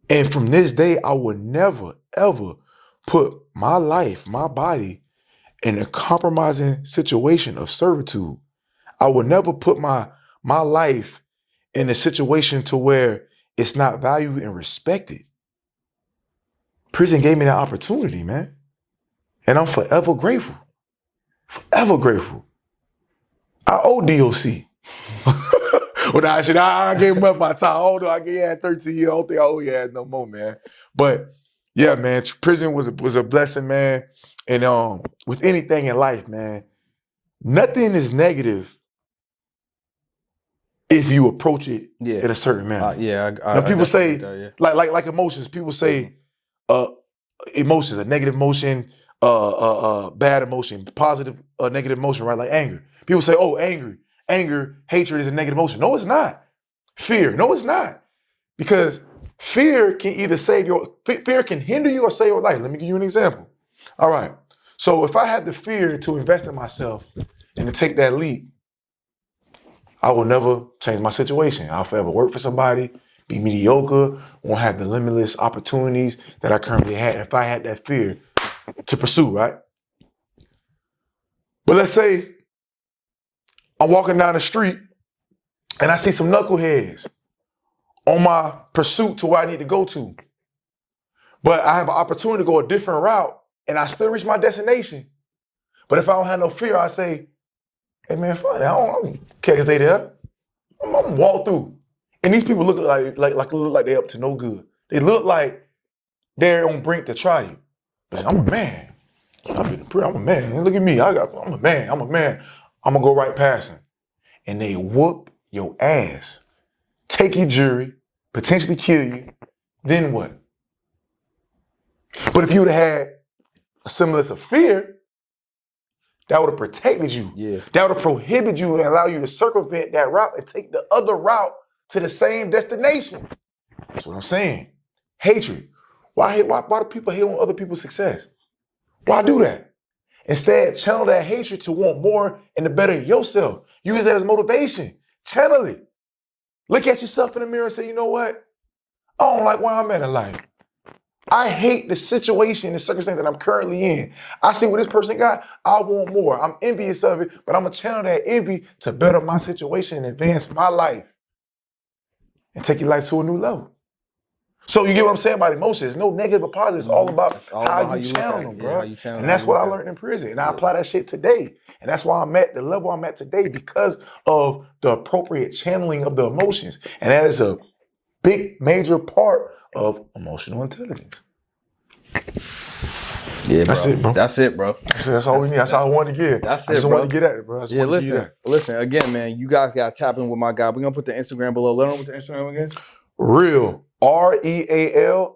And from this day, I will never, ever put my life, my body in a compromising situation of servitude. I will never put my life in a situation to where it's not valued and respected. Prison gave me that opportunity, man. And I'm forever grateful. Forever grateful. I owe DOC. Well, I gave him up my time. Although I had 13 years, I don't think I owe you had no more, man. But yeah, man, prison was a blessing, man. And with anything in life, man, nothing is negative if you approach it in a certain manner. Now people say, like emotions. People say, emotions, a negative emotion, bad emotion, positive, negative emotion, right? Like anger. People say, oh, anger, hatred is a negative emotion. No, it's not. Fear, no, it's not. Because fear can either fear can hinder you or save your life. Let me give you an example. All right. So if I have the fear to invest in myself and to take that leap, I will never change my situation. I'll forever work for somebody, be mediocre, won't have the limitless opportunities that I currently had if I had that fear to pursue, right? But let's say I'm walking down the street and I see some knuckleheads on my pursuit to where I need to go to. But I have an opportunity to go a different route and I still reach my destination. But if I don't have no fear, I say, hey man, fine, I don't care if they there. I'm gonna walk through. And these people look like they're up to no good. They look like they're on brink to try you. But I'm a man. I'm a man. Look at me. I'm a man. I'm gonna go right past them. And they whoop your ass. Take your jewelry, potentially kill you. Then what? But if you would have had a semblance of fear, that would have protected you. Yeah. That would have prohibited you and allowed you to circumvent that route and take the other route to the same destination. That's what I'm saying. Hatred. Why do people hate on other people's success? Why do that? Instead, channel that hatred to want more and to better yourself. Use that as motivation. Channel it. Look at yourself in the mirror and say, you know what? I don't like where I'm at in life. I hate the situation, the circumstance that I'm currently in. I see what this person got. I want more. I'm envious of it, but I'm going to channel that envy to better my situation and advance my life and take your life to a new level. So you get what I'm saying about emotions. No negative or positive. It's all about how you channel them, bro. And that's what I learned in prison. And I apply that shit today. And that's why I'm at the level I'm at today because of the appropriate channeling of the emotions. And that is a big, major part of emotional intelligence. Yeah, bro. That's it, bro. That's all we need. That's all I wanted to get. That's it, I just wanted to get at it, bro. Listen, again, man, you guys got to tap in with my guy. We're going to put the Instagram below. Let them with the Instagram again. Real. REAL_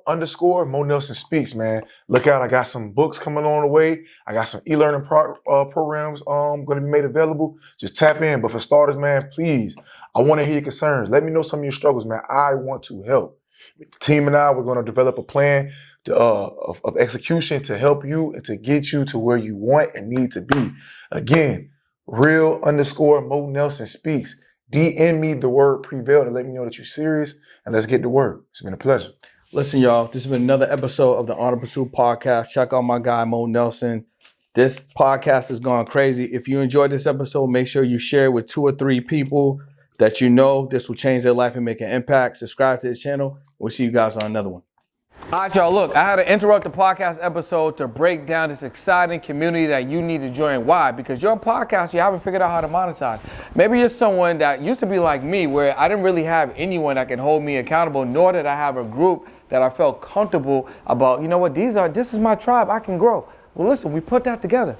Mo Nelson Speaks, man. Look out. I got some books coming on the way. I got some e-learning programs going to be made available. Just tap in. But for starters, man, please, I want to hear your concerns. Let me know some of your struggles, man. I want to help. The team and I, we're going to develop a plan of execution to help you and to get you to where you want and need to be. Again, real_ Mo Nelson Speaks. DM me the word prevail to let me know that you're serious, and let's get to work. It's been a pleasure. Listen, y'all, this has been another episode of the Honor Pursuit Podcast. Check out my guy, Mo Nelson. This podcast is going crazy. If you enjoyed this episode, make sure you share it with 2 or 3 people that you know this will change their life and make an impact. Subscribe to the channel. We'll see you guys on another one. All right, y'all, look, I had to interrupt the podcast episode to break down this exciting community that you need to join. Why? Because your podcast, you haven't figured out how to monetize. Maybe you're someone that used to be like me, where I didn't really have anyone that can hold me accountable, nor did I have a group that I felt comfortable about, you know what, this is my tribe, I can grow. Well, listen, we put that together.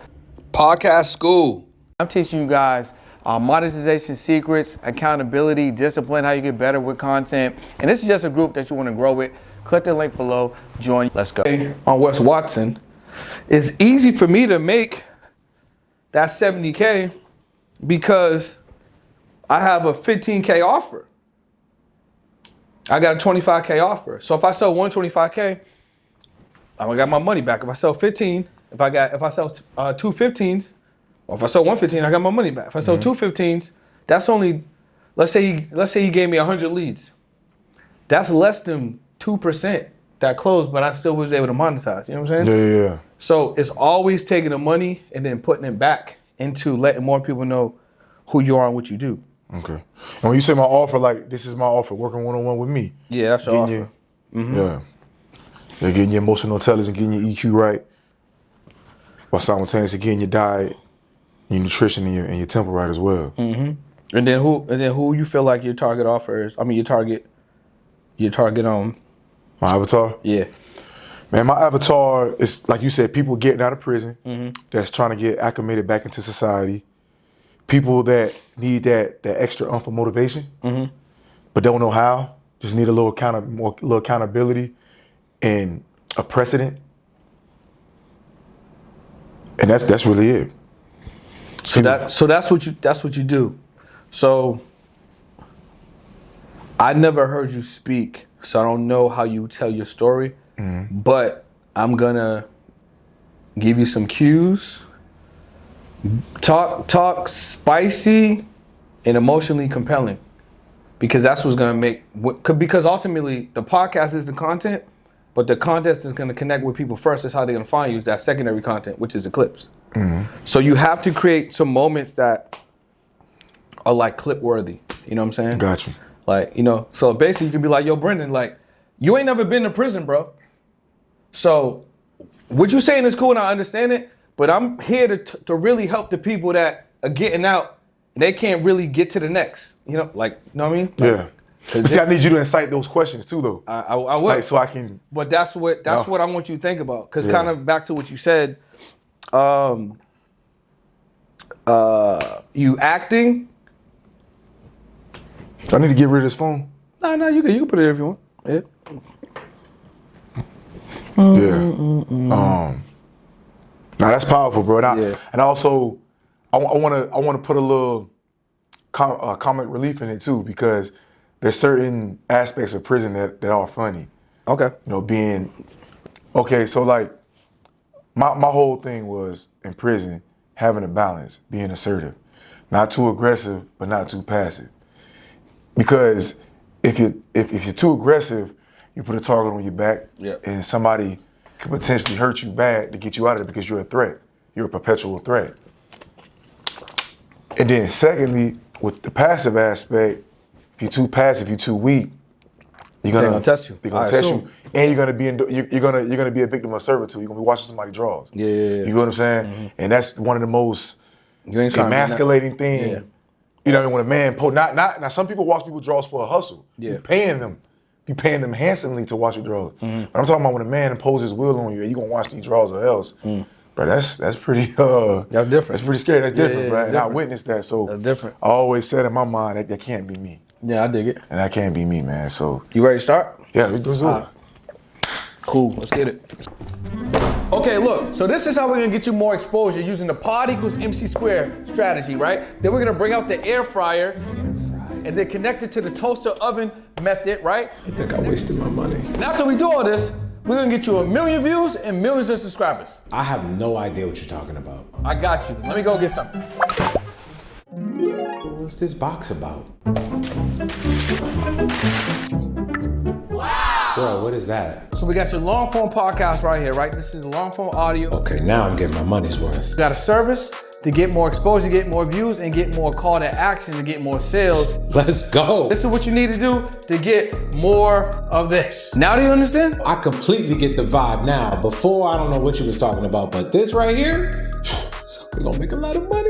Podcast School. I'm teaching you guys monetization secrets, accountability, discipline, how you get better with content. And this is just a group that you want to grow with. Click the link below, join, let's go. On Wes Watson, it's easy for me to make that 70K because I have a 15K offer. I got a 25K offer. So if I sell 125K, I got my money back. If I sell 15, if I sell two 15s, or if I sell 115, I got my money back. If I sell two 15s, that's only, let's say he gave me 100 leads. That's less than 2% that closed, but I still was able to monetize. You know what I'm saying? Yeah. So it's always taking the money and then putting it back into letting more people know who you are and what you do. Okay. And when you say my offer, like this is my offer, working one-on-one with me. Yeah, that's your offer. Yeah. They're getting your emotional intelligence, getting your EQ right, while simultaneously getting your diet, your nutrition, and your temple right as well. Mm-hmm. And then who you feel like your target offer is? I mean, your target my avatar? Yeah. Man, my avatar is, like you said, people getting out of prison that's trying to get acclimated back into society. People that need that extra for motivation, but don't know how. Just need a little accountability and a precedent. And that's really it. So that's what you do. So I never heard you speak, so I don't know how you tell your story, but I'm gonna give you some cues. Talk spicy and emotionally compelling, because that's what's gonna make. Because ultimately the podcast is the content, but the content is gonna connect with people first. That's how they're gonna find you. Is that secondary content, which is the clips. So you have to create some moments that are like clip worthy. You know what I'm saying? Got you. Like, you know, so basically you can be like, yo, Brendan, like, you ain't never been to prison, bro. So what you saying is cool and I understand it, but I'm here to really help the people that are getting out. They can't really get to the next, you know, like, you know what I mean? Like, Yeah. But see, I need you to incite those questions too, though. I will. Like, so I can. But that's what I want you to think about. Because kind of back to what you said, you acting. Do I need to get rid of this phone? No, you can put it if you want. Yeah. Yeah. Now that's powerful, bro. And also, I want to put a little comic relief in it too, because there's certain aspects of prison that are funny. Okay. You know, so like my whole thing was in prison having a balance, being assertive, not too aggressive, but not too passive. Because if you're too aggressive, you put a target on your back, and somebody could potentially hurt you bad to get you out of it because you're a threat. You're a perpetual threat. And then secondly, with the passive aspect, if you're too passive, you're too weak, they're gonna test you. They're gonna test you, and you're gonna be a victim of servitude. You're gonna be watching somebody draws. Yeah. You know what I'm saying? And that's one of the most emasculating things. Yeah. You know, when a man now some people watch people draws for a hustle. Yeah. You're paying them handsomely to watch your draws. But I'm talking about when a man imposes his will on you, and you gonna watch these draws or else. Bro, that's pretty that's different. That's pretty scary. That's different, bro. And I witnessed that, so that's different. I always said in my mind that can't be me. Yeah, I dig it. And that can't be me, man. So you ready to start? Yeah, let's do it. Cool, let's get it. Okay, look, so this is how we're gonna get you more exposure using the pod equals MC square strategy, right? Then we're gonna bring out the air fryer and then connect it to the toaster oven method, right? I think I wasted my money. And after we do all this, we're gonna get you 1 million views and millions of subscribers. I have no idea what you're talking about. I got you. Let me go get something. What's this box about? Wow! Bro, what is that? So we got your long form podcast right here, right? This is long form audio. Okay, now I'm getting my money's worth. You got a service to get more exposure, get more views, and get more call to action to get more sales. Let's go. This is what you need to do to get more of this. Now do you understand? I completely get the vibe now. Before, I don't know what you was talking about, but this right here, we're gonna make a lot of money.